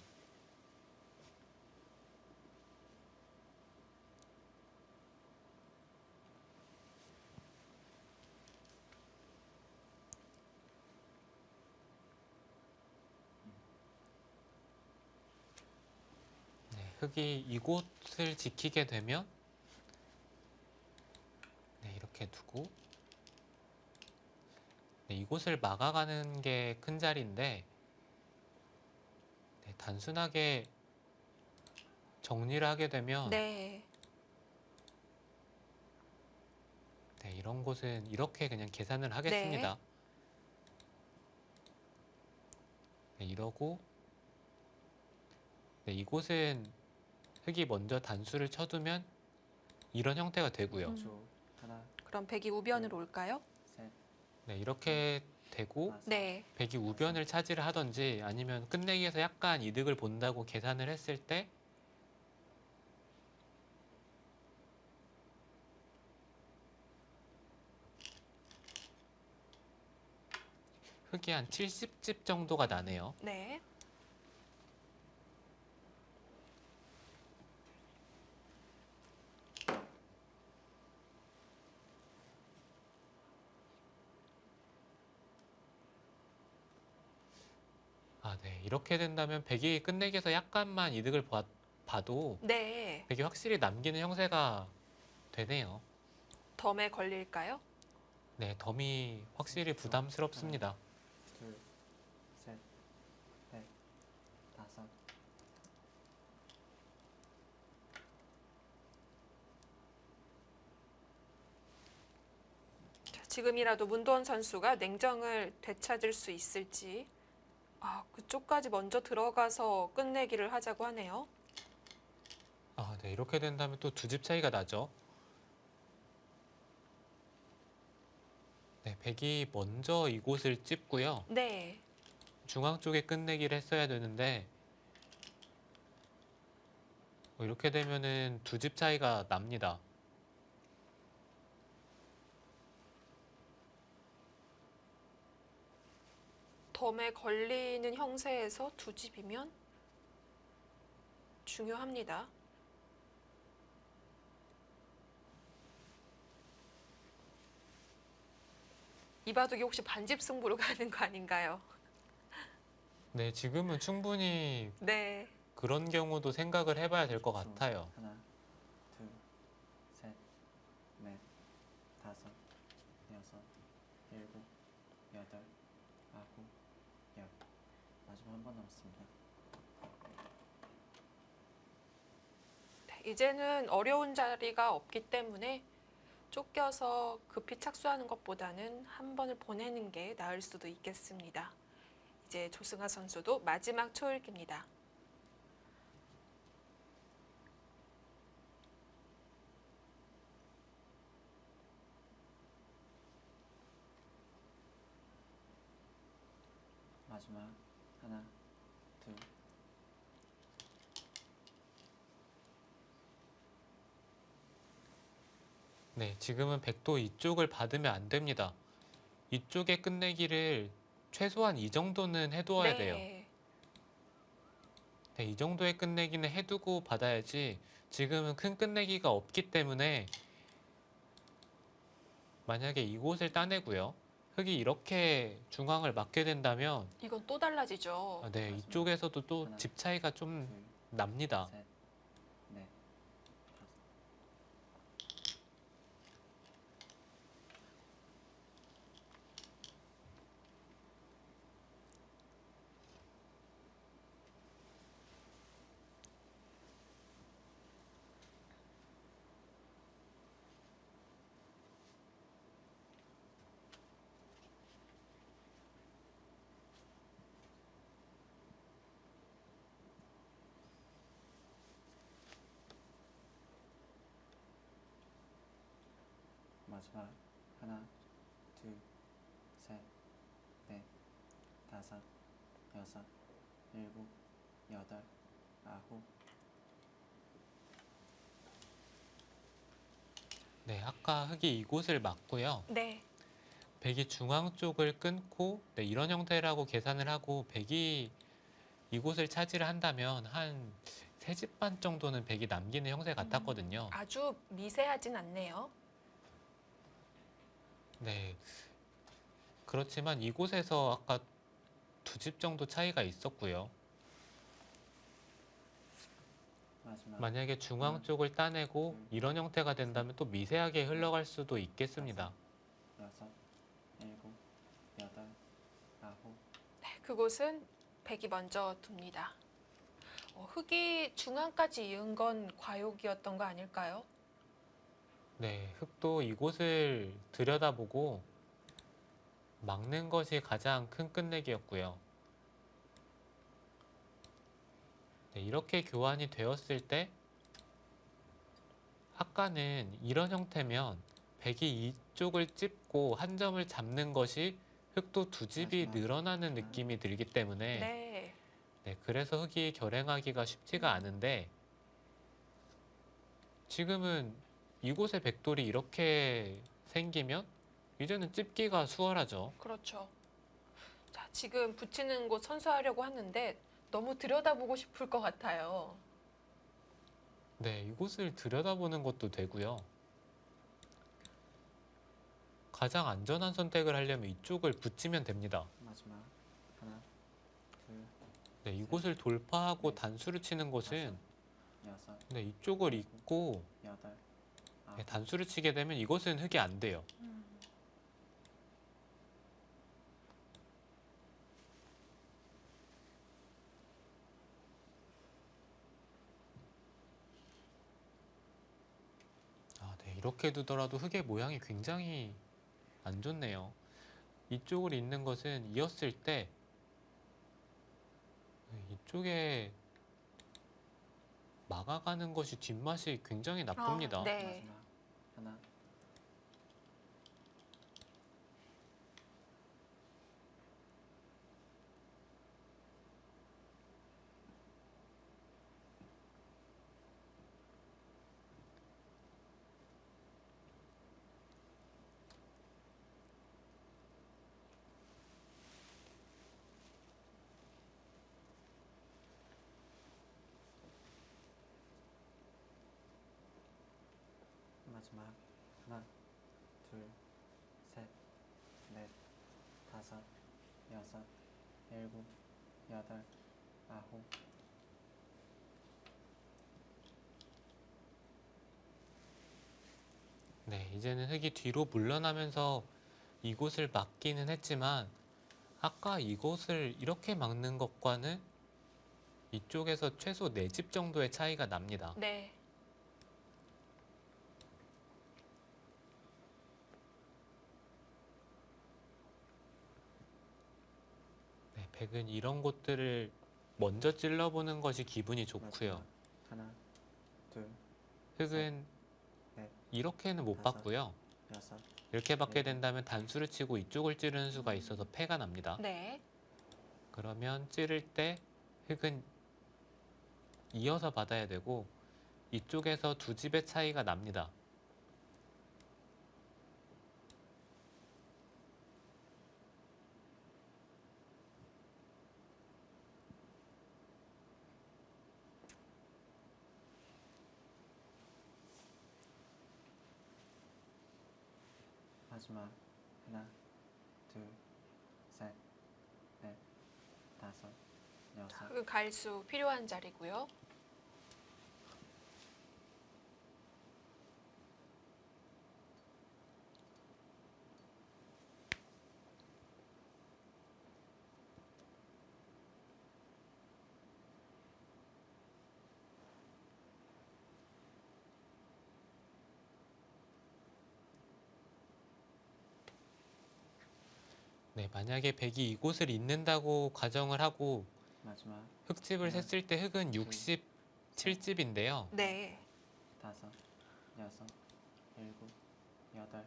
네, 흙이 이곳을 지키게 되면 네, 이렇게 두고 네, 이곳을 막아가는 게 큰 자리인데 네, 단순하게 정리를 하게 되면 네. 네, 이런 곳은 이렇게 그냥 계산을 하겠습니다. 네, 이러고 네, 이곳은 흙이 먼저 단수를 쳐두면 이런 형태가 되고요. 10초. 하나, 그럼 백이 우변으로 올까요? 셋, 네, 이렇게 되고 다섯, 네. 백이 우변을 차지를 하든지 아니면 끝내기에서 약간 이득을 본다고 계산을 했을 때 흙이 한 70집 정도가 나네요. 네. 아, 네. 이렇게 된다면 백이 끝내기에서 약간만 이득을 봐도 네. 백이 확실히 남기는 형세가 되네요. 덤에 걸릴까요? 네, 덤이 확실히 30초. 부담스럽습니다. 둘, 셋, 넷, 다섯. 자, 지금이라도 문도원 선수가 냉정을 되찾을 수 있을지. 아, 그쪽까지 먼저 들어가서 끝내기를 하자고 하네요. 아, 네. 이렇게 된다면 또 두 집 차이가 나죠. 네, 백이 먼저 이곳을 찝고요. 네. 중앙 쪽에 끝내기를 했어야 되는데 이렇게 되면은 두 집 차이가 납니다. 덤에 걸리는 형세에서 두 집이면 중요합니다. 이 바둑이 혹시 반집 승부로 가는 거 아닌가요? 네, 지금은 충분히 네. 그런 경우도 생각을 해봐야 될 것 10초. 같아요. 하나, 둘, 셋, 넷, 다섯, 여섯, 일곱, 여덟, 아홉, 열. 마지막 한 번 남았습니다. 네, 이제는 어려운 자리가 없기 때문에 쫓겨서 급히 착수하는 것보다는 한 번을 보내는 게 나을 수도 있겠습니다. 이제 조승아 선수도 마지막 초읽기입니다. 마지막 하나, 둘, 네, 지금은 백도 이쪽을 받으면 안 됩니다. 이쪽의 끝내기를 최소한 이 정도는 해두어야 돼요. 네. 네, 이 정도의 끝내기는 해두고 받아야지 지금은 큰 끝내기가 없기 때문에 만약에 이곳을 따내고요. 흙이 이렇게 중앙을 막게 된다면 이건 또 달라지죠. 아, 네, 마지막. 이쪽에서도 또 하나, 집 차이가 좀 둘, 납니다. 셋, 넷, 다섯. 마지막 하나, 둘, 셋, 넷, 다섯, 여섯, 일곱, 여덟, 아홉. 네, 아까 흙이 이곳을 막고요. 네. 백이 중앙 쪽을 끊고 네, 이런 형태라고 계산을 하고 백이 이곳을 차지를 한다면 한 세 집 반 정도는 백이 남기는 형태 같았거든요. 아주 미세하진 않네요. 네. 그렇지만 이곳에서 아까 두 집 정도 차이가 있었고요. 마지막 만약에 중앙 하나, 쪽을 따내고 이런 형태가 된다면 또 미세하게 흘러갈 수도 있겠습니다. 여섯, 일곱, 여덟, 아홉. 네, 그곳은 백이 먼저 둡니다. 흙이 중앙까지 이은 건 과욕이었던 거 아닐까요? 네, 흙도 이곳을 들여다보고 막는 것이 가장 큰 끝내기였고요. 네, 이렇게 교환이 되었을 때 아까는 이런 형태면 백이 이쪽을 찝고 한 점을 잡는 것이 흙도 두 집이 마지막 늘어나는 하나. 느낌이 들기 때문에 네. 네, 그래서 흙이 결행하기가 쉽지가 않은데 지금은 이곳에 백돌이 이렇게 생기면 이제는 찝기가 수월하죠. 그렇죠. 자, 지금 붙이는 곳 선수하려고 하는데 너무 들여다보고 싶을 것 같아요. 네, 이곳을 들여다보는 것도 되고요. 가장 안전한 선택을 하려면 이쪽을 붙이면 됩니다. 마지막 하나, 둘, 네, 이곳을 돌파하고 네. 단수를 치는 것은 여섯, 네, 이쪽을 일곱, 잇고 여덟, 네, 아홉. 단수를 치게 되면 이것은 흙이 안 돼요. 아, 네, 이렇게 두더라도 흙의 모양이 굉장히 안 좋네요. 이쪽을 잇는 것은 이었을 때 이쪽에 막아가는 것이 뒷맛이 굉장히 나쁩니다. 네. 마지막 하나, 마지막 하나, 둘, 셋, 넷, 다섯, 여섯, 일곱, 여덟, 아홉. 네, 이제는 흙이 뒤로 물러나면서 이곳을 막기는 했지만 아까 이곳을 이렇게 막는 것과는 이쪽에서 최소 4집 정도의 차이가 납니다. 네. 네, 백은 이런 곳들을 먼저 찔러보는 것이 기분이 좋고요. 마지막 하나, 둘, 흙은 넷, 이렇게는 못 다섯. 받고요. 여섯, 이렇게 받게 일곱. 된다면 단수를 치고 이쪽을 찌르는 수가 있어서 패가 납니다. 네. 그러면 찌를 때 흙은 이어서 받아야 되고 이쪽에서 두 집의 차이가 납니다. 마지막 하나, 둘, 셋, 넷, 다섯, 여섯. 그 갈수 필요한 자리고요. 네, 만약에 백이 이곳을 잇는다고 가정을 하고 마지막 흙집을 하나, 셌을 때 흙은 둘, 67집인데요. 네. 다섯, 여섯, 일곱, 여덟,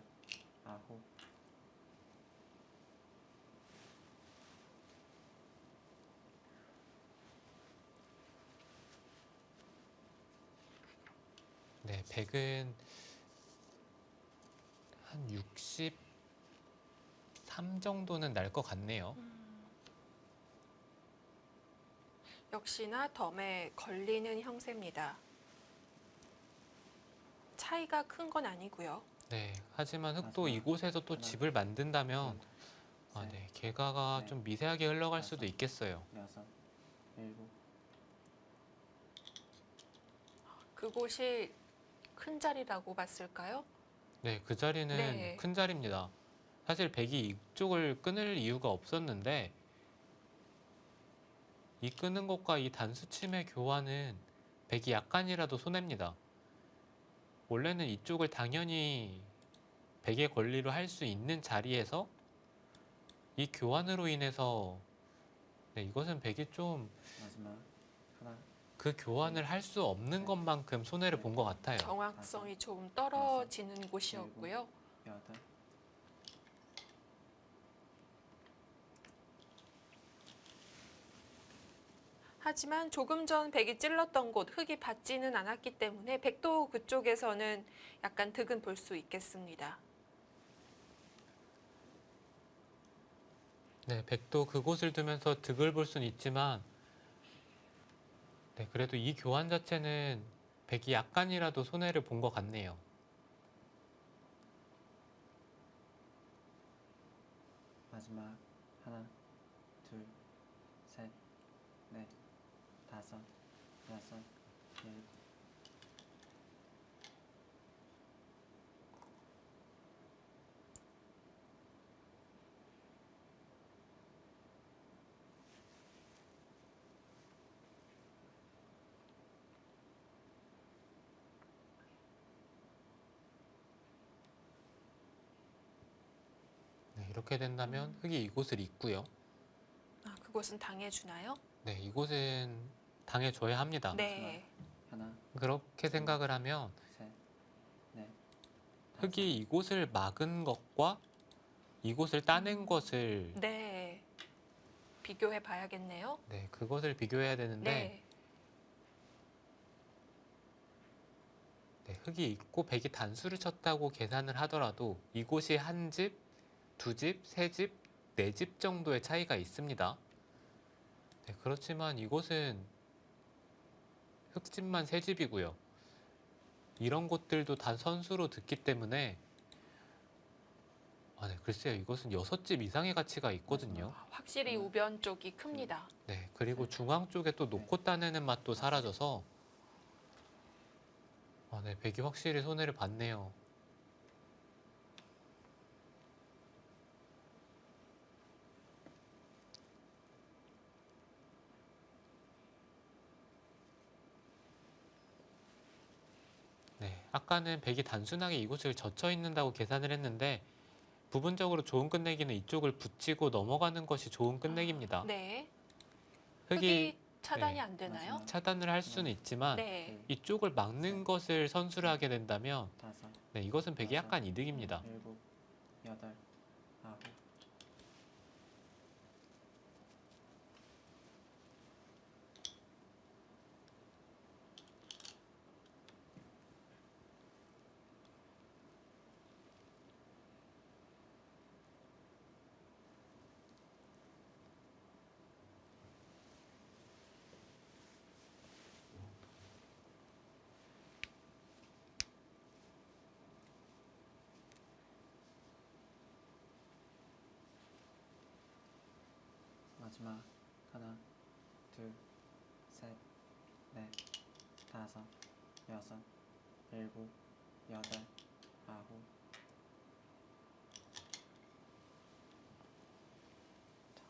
아홉. 네, 백은 한 63 정도는 날 것 같네요. 역시나 덤에 걸리는 형세입니다. 차이가 큰 건 아니고요. 네, 하지만 흙도 마지막 이곳에서 또 하나, 집을 만든다면 둘, 셋, 네, 개가가 넷, 좀 미세하게 흘러갈 수도 다섯. 있겠어요. 여섯, 일곱. 그곳이 큰 자리라고 봤을까요? 네, 그 자리는 네. 큰 자리입니다. 사실 백이 이쪽을 끊을 이유가 없었는데 이 끄는 것과 이 단수침의 교환은 백이 약간이라도 손해입니다. 원래는 이쪽을 당연히 백의 권리로 할 수 있는 자리에서 이 교환으로 인해서 네, 이것은 백이 좀 마지막 하나, 그 교환을 할 수 없는 것만큼 손해를 본 것 같아요. 정확성이 조금 떨어지는 곳이었고요. 여덟, 하지만 조금 전 백이 찔렀던 곳 흙이 받지는 않았기 때문에 백도 그쪽에서는 약간 득은 볼 수 있겠습니다. 네, 백도 그곳을 두면서 득을 볼 수는 있지만 네, 그래도 이 교환 자체는 백이 약간이라도 손해를 본 것 같네요. 마지막 하나, 둘, 셋, 넷, 다섯, 여섯, 일곱. 네, 이렇게 된다면 흙이 이곳을 잇고요. 아, 그곳은 당해주나요? 네, 이곳은 당해줘야 합니다. 네. 하나, 그렇게 생각을 하면 셋, 넷, 흙이 이곳을 막은 것과 이곳을 따낸 것을 네. 비교해 봐야겠네요. 네, 그것을 비교해야 되는데 네. 네, 흙이 있고 백이 단수를 쳤다고 계산을 하더라도 이곳이 한 집, 두 집, 세 집, 네 집 정도의 차이가 있습니다. 네, 그렇지만 이곳은 흙집만 세 집이고요. 이런 곳들도 다 선수로 듣기 때문에 네, 글쎄요. 이것은 여섯 집 이상의 가치가 있거든요. 확실히 우변 쪽이 큽니다. 네, 그리고 중앙 쪽에 또 놓고 따내는 맛도 사라져서 네, 백이 확실히 손해를 봤네요. 네, 아까는 백이 단순하게 이곳을 젖혀 있는다고 계산을 했는데 부분적으로 좋은 끝내기는 이쪽을 붙이고 넘어가는 것이 좋은 끝내기입니다. 네. 흙이 흙이 차단이 네, 안 되나요? 차단을 할 수는 있지만 네. 이쪽을 막는 것을 선수를 하게 된다면 다섯, 네, 이것은 백이 약간 이득입니다. 일곱, 여덟, 아홉. 마지막 하나, 둘, 셋, 넷, 다섯, 여섯, 일곱, 여덟, 아홉.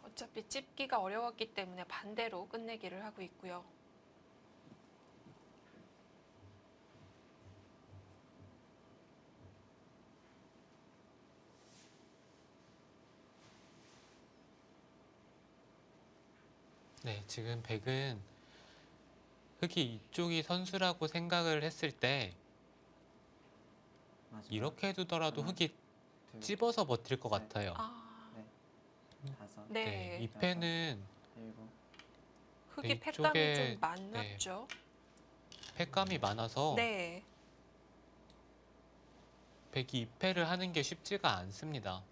어차피 찝기가 어려웠기 때문에 반대로 끝내기를 하고 있고요. 네, 지금 백은 흙이 이쪽이 선수라고 생각을 했을 때 마지막 이렇게 두더라도 하나, 흙이 둘, 찝어서 버틸 것 셋. 같아요. 아, 다섯, 네. 네, 이 패는 일곱. 흙이 네, 팩감이 이쪽에, 좀 많았죠. 패감이 많아서 네. 백이 2패를 하는 게 쉽지가 않습니다.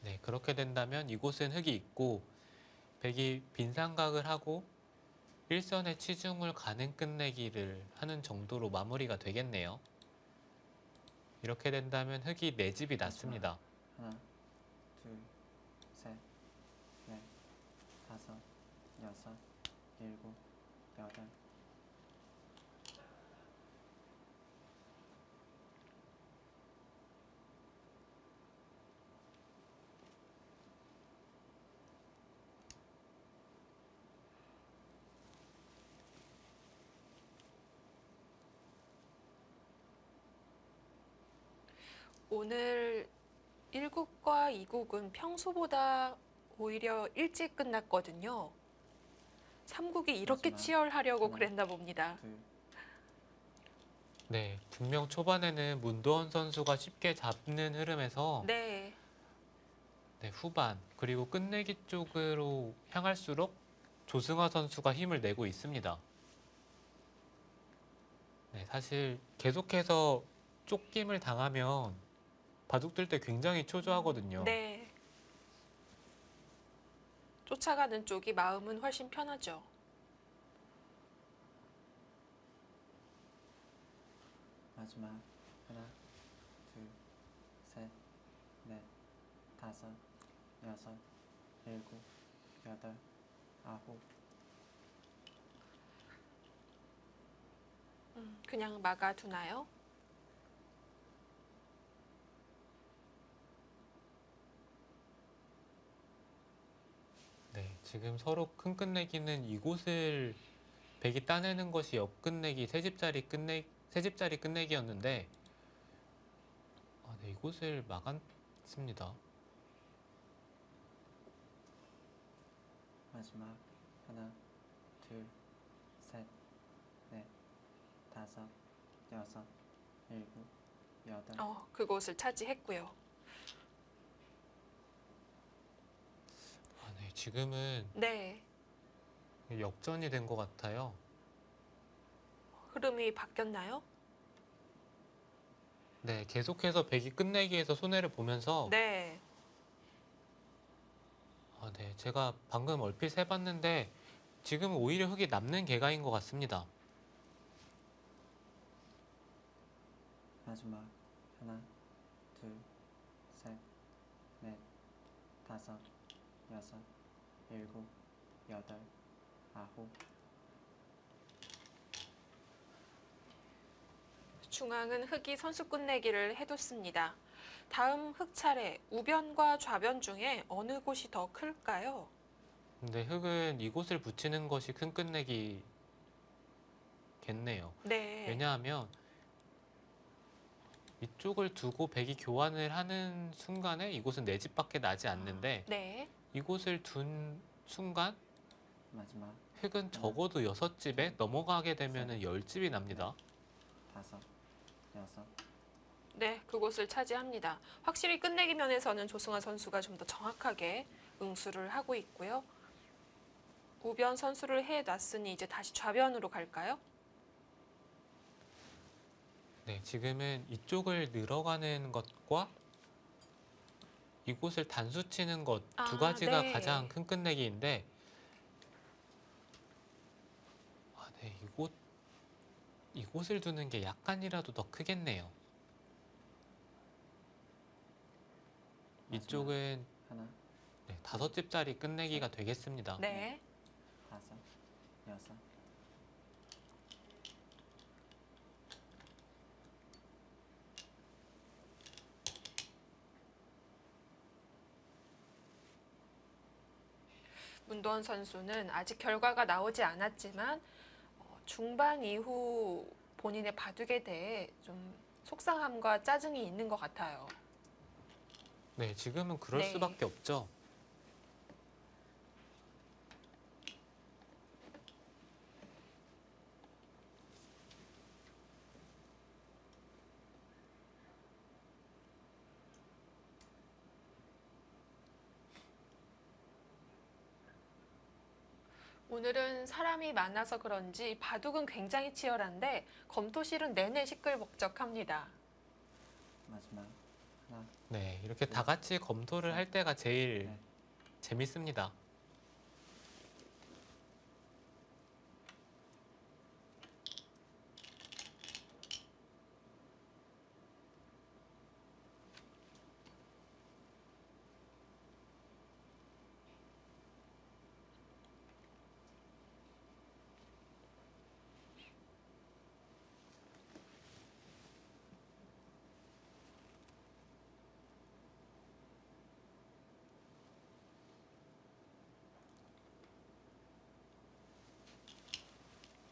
네, 그렇게 된다면 이곳은 흙이 있고 백이 빈삼각을 하고 일선의 치중을 가는 끝내기를 하는 정도로 마무리가 되겠네요. 이렇게 된다면 흙이 4집이 났습니다. 하나, 둘, 셋, 넷, 다섯, 여섯, 일곱, 여덟. 오늘 1국과 2국은 평소보다 오히려 일찍 끝났거든요. 3국이 이렇게 마지막 치열하려고 하나. 그랬나 봅니다. 둘, 네, 분명 초반에는 문도원 선수가 쉽게 잡는 흐름에서 네. 네, 후반 그리고 끝내기 쪽으로 향할수록 조승화 선수가 힘을 내고 있습니다. 네, 사실 계속해서 쫓김을 당하면 바둑들 때 굉장히 초조하거든요. 네. 쫓아가는 쪽이 마음은 훨씬 편하죠. 마지막 하나, 둘, 셋, 넷, 다섯, 여섯, 일곱, 여덟, 아홉. 그냥 막아두나요? 네, 지금 서로 큰 끝내기는 이곳을 백이 따내는 것이 옆끝내기 세 집짜리 끝내기였는데 네, 이곳을 막았습니다. 마지막 하나, 둘, 셋, 넷, 다섯, 여섯, 일곱, 여덟. 그곳을 차지했고요. 네, 지금은 네. 역전이 된 것 같아요. 흐름이 바뀌었나요? 네, 계속해서 백이 끝내기에서 손해를 보면서 네. 네, 제가 방금 얼핏 해봤는데 지금은 오히려 흙이 남는 개가인 것 같습니다. 마지막 하나, 둘, 셋, 넷, 다섯, 여섯, 일곱, 여덟, 아홉. 중앙은 흙이 선수 끝내기를 해뒀습니다. 다음 흙 차례 우변과 좌변 중에 어느 곳이 더 클까요? 근데 흙은 이곳을 붙이는 것이 큰 끝내기겠네요. 네. 왜냐하면 이쪽을 두고 백이 교환을 하는 순간에 이곳은 네 집밖에 나지 않는데 네. 이곳을 둔 순간 마지막 흙은 적어도 6집에 넘어가게 되면 10집이 납니다. 다섯, 여섯. 네, 그곳을 차지합니다. 확실히 끝내기 면에서는 조승환 선수가 좀 더 정확하게 응수를 하고 있고요. 우변 선수를 해놨으니 이제 다시 좌변으로 갈까요? 네, 지금은 이쪽을 늘어가는 것과 이곳을 단수 치는 것 두 가지가 네. 가장 큰 끝내기인데 네, 이곳을 두는 게 약간이라도 더 크겠네요. 이쪽은 하나, 네, 5집짜리 끝내기가 되겠습니다. 네. 다섯, 여섯. 문도원 선수는 아직 결과가 나오지 않았지만 중반 이후 본인의 바둑에 대해 좀 속상함과 짜증이 있는 것 같아요. 네, 지금은 그럴 네. 수밖에 없죠. 오늘은 사람이 많아서 그런지 바둑은 굉장히 치열한데 검토실은 내내 시끌벅적합니다. 마지막 하나, 네, 이렇게 다 같이 검토를 할 때가 제일 네. 재밌습니다.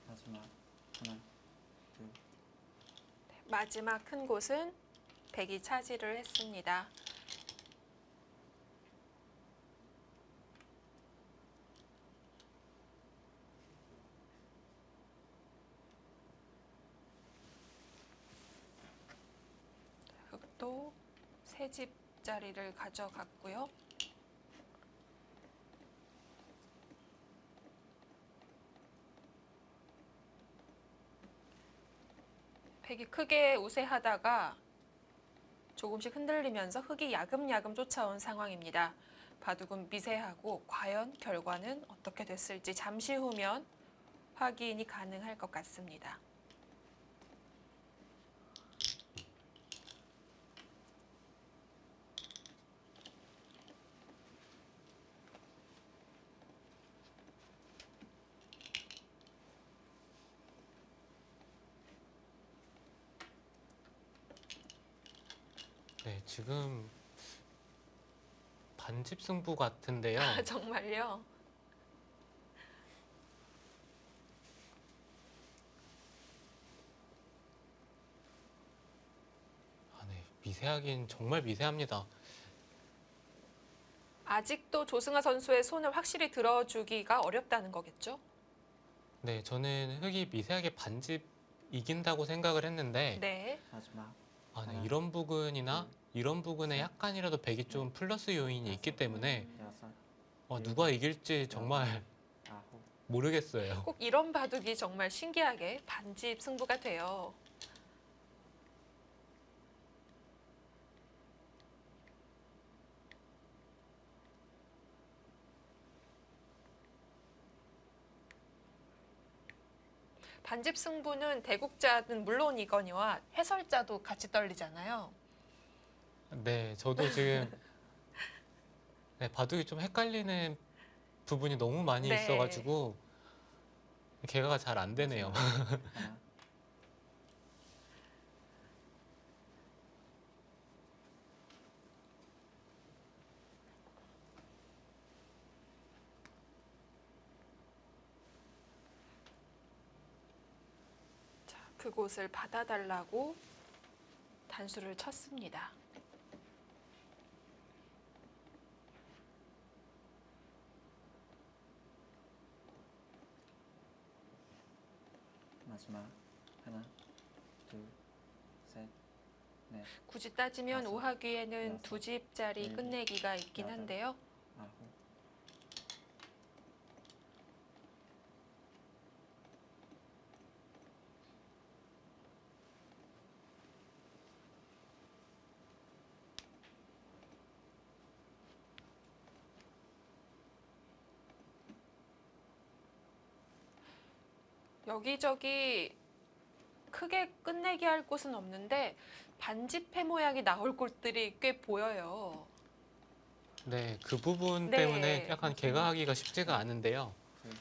마지막 하나, 둘, 마지막 큰 곳은 백이 차지를 했습니다. 흑도 세 집 자리를 가져갔고요. 백이 크게 우세하다가 조금씩 흔들리면서 흑이 야금야금 쫓아온 상황입니다. 바둑은 미세하고 과연 결과는 어떻게 됐을지 잠시 후면 확인이 가능할 것 같습니다. 네, 지금 반집 승부 같은데요. 아, 정말요? 아, 네, 미세하긴 정말 미세합니다. 아직도 조승아 선수의 손을 확실히 들어주기가 어렵다는 거겠죠? 네, 저는 흑이 미세하게 반집 이긴다고 생각을 했는데 네. 마지막. 아, 네, 하나, 이런 부분이나 둘, 이런 부분에 셋, 약간이라도 백이 좀 플러스 요인이 있기 때문에 여섯, 누가 이길지 정말 아홉. 모르겠어요. 꼭 이런 바둑이 정말 신기하게 반집 승부가 돼요. 반집 승부는 대국자는 물론이거니와 해설자도 같이 떨리잖아요. 네, 저도 지금 네, 바둑이 좀 헷갈리는 부분이 너무 많이 네. 있어가지고 개가가 잘 안 되네요. 마지막. 하나, 자, 그곳을 받아달라고 단수를 쳤습니다. 마지막. 하나, 둘, 셋, 넷, 굳이 따지면 다섯, 우하귀에는 여섯, 두 집짜리 일곱, 끝내기가 있긴 여덟. 한데요. 아홉. 여기저기 크게 끝내기 할 곳은 없는데 반집회 모양이 나올 곳들이 꽤 보여요. 네, 그 부분 네. 때문에 약간 개가하기가 쉽지가 않은데요. 둘,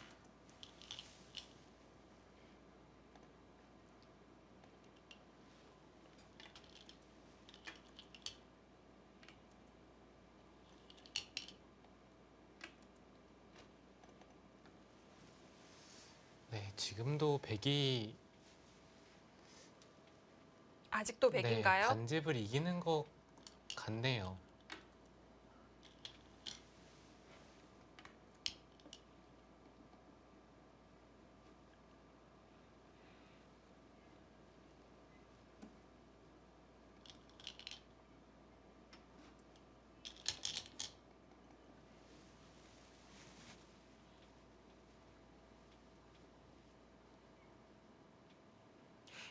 네, 지금도 백이 아직도 네, 백인가요? 반집을 이기는 것 같네요.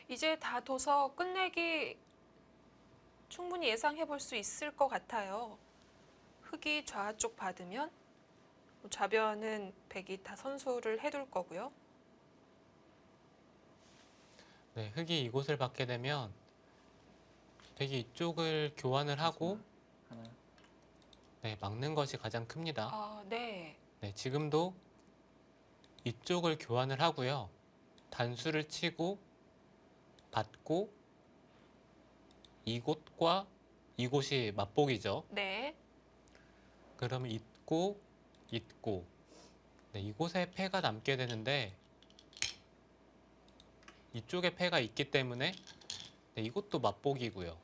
이제 다 둬서 끝내기 충분히 예상해 볼 수 있을 것 같아요. 흑이 좌쪽 받으면 좌변은 백이 다 선수를 해둘 거고요. 네, 흑이 이곳을 받게 되면 백이 이쪽을 교환을 하고 마지막. 하나, 네, 막는 것이 가장 큽니다. 아, 네. 네, 지금도 이쪽을 교환을 하고요. 단수를 치고 받고 이곳과 이곳이 맞복이죠. 네. 그러면 있고 있고 네, 이곳에 패가 남게 되는데 이쪽에 패가 있기 때문에 네, 이것도 맞복이고요.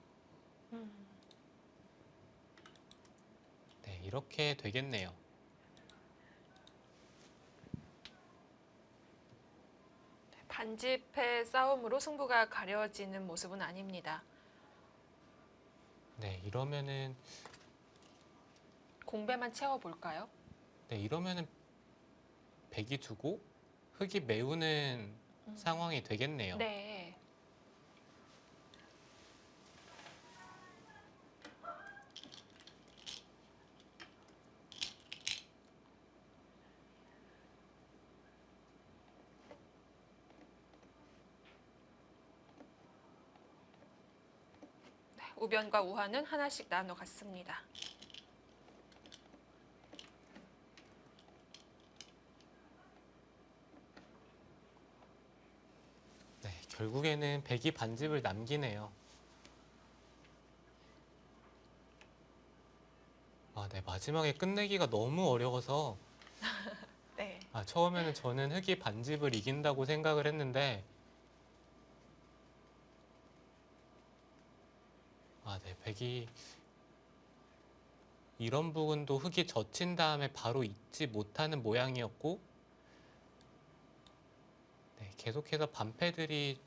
네, 이렇게 되겠네요. 반집의 싸움으로 승부가 가려지는 모습은 아닙니다. 네, 이러면은 공배만 채워볼까요? 네, 이러면은 백이 두고 흑이 메우는 상황이 되겠네요. 네. 우변과 우하는 하나씩 나눠 갔습니다. 네, 결국에는 백이 반집을 남기네요. 아, 네, 마지막에 끝내기가 너무 어려워서 네. 처음에는 저는 흑이 반집을 이긴다고 생각을 했는데 네, 백이 이런 부분도 흑이 젖힌 다음에 바로 잊지 못하는 모양이었고 네, 계속해서 반패들이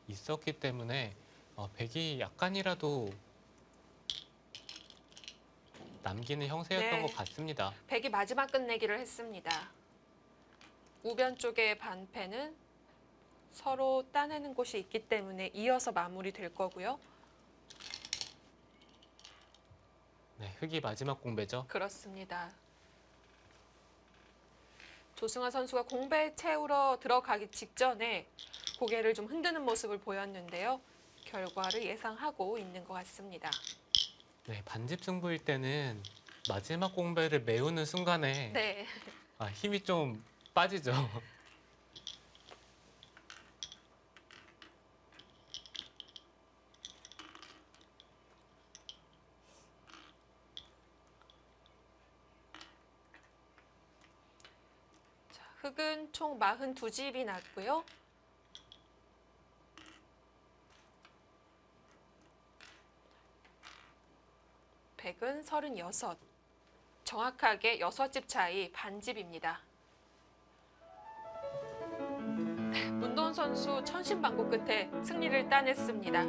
있었기 때문에 백이 약간이라도 남기는 형세였던 네. 것 같습니다. 백이 마지막 끝내기를 했습니다. 우변 쪽의 반패는 서로 따내는 곳이 있기 때문에 이어서 마무리될 거고요. 네, 흑이 마지막 공배죠. 그렇습니다. 조승아 선수가 공배 채우러 들어가기 직전에 고개를 좀 흔드는 모습을 보였는데요. 결과를 예상하고 있는 것 같습니다. 네, 반집 승부일 때는 마지막 공배를 메우는 순간에 네. 힘이 좀 빠지죠. 자, 흑은 총 42집이 났고요. 백은 36. 정확하게 6집 차이 반집입니다. 문도원 선수 천신반고 끝에 승리를 따냈습니다.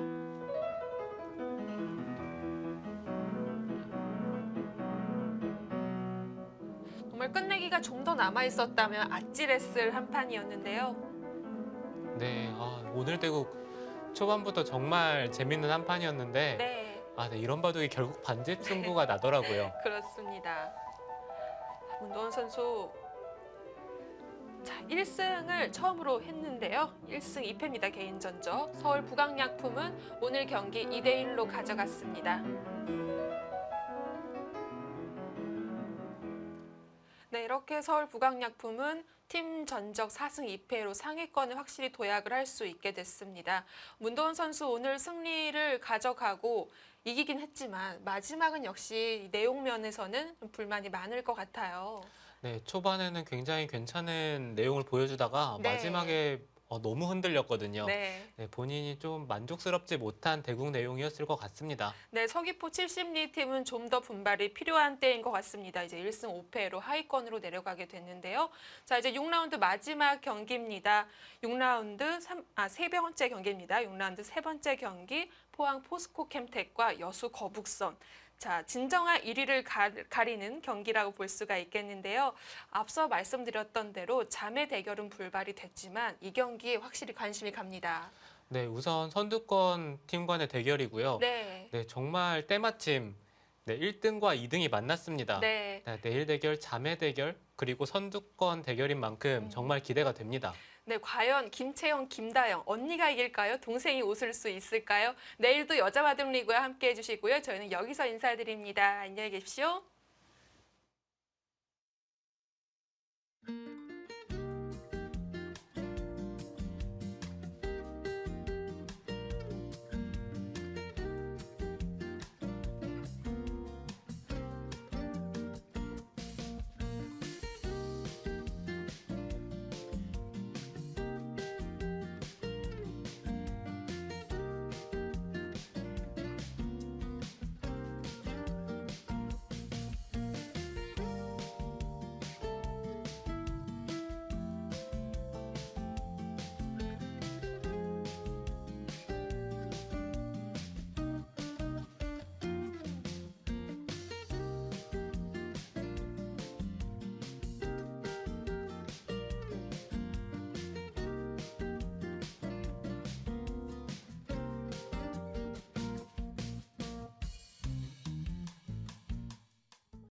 정말 끝내기가 좀 더 남아 있었다면 아찔했을 한 판이었는데요. 네, 오늘 대국 초반부터 정말 재밌는 한 판이었는데 네, 네, 이런 바둑이 결국 반집 승부가 나더라고요. 그렇습니다. 문도원 선수 1승을 처음으로 했는데요. 1승 2패입니다. 개인 전적. 서울 북악약품은 오늘 경기 2대1로 가져갔습니다. 네, 이렇게 서울 북악약품은 팀 전적 4승 2패로 상위권에 확실히 도약을 할 수 있게 됐습니다. 문도원 선수 오늘 승리를 가져가고 이기긴 했지만 마지막은 역시 내용 면에서는 불만이 많을 것 같아요. 네, 초반에는 굉장히 괜찮은 내용을 보여주다가 네. 마지막에 너무 흔들렸거든요. 네. 네, 본인이 좀 만족스럽지 못한 대국 내용이었을 것 같습니다. 네, 서귀포 70리 팀은 좀 더 분발이 필요한 때인 것 같습니다. 이제 1승 5패로 하위권으로 내려가게 됐는데요. 자, 이제 6라운드 마지막 경기입니다. 6라운드 세 번째 경기입니다. 6라운드 세 번째 경기 포항 포스코 캠텍과 여수 거북선. 자, 진정한 1위를 가리는 경기라고 볼 수가 있겠는데요. 앞서 말씀드렸던 대로 자매 대결은 불발이 됐지만 이 경기에 확실히 관심이 갑니다. 네, 우선 선두권 팀 간의 대결이고요. 네. 네, 정말 때마침 1등과 2등이 만났습니다. 네. 네, 내일 대결, 자매 대결, 그리고 선두권 대결인 만큼 정말 기대가 됩니다. 네, 과연 김채영, 김다영 언니가 이길까요? 동생이 웃을 수 있을까요? 내일도 여자 바둑 리그와 함께해 주시고요. 저희는 여기서 인사드립니다. 안녕히 계십시오.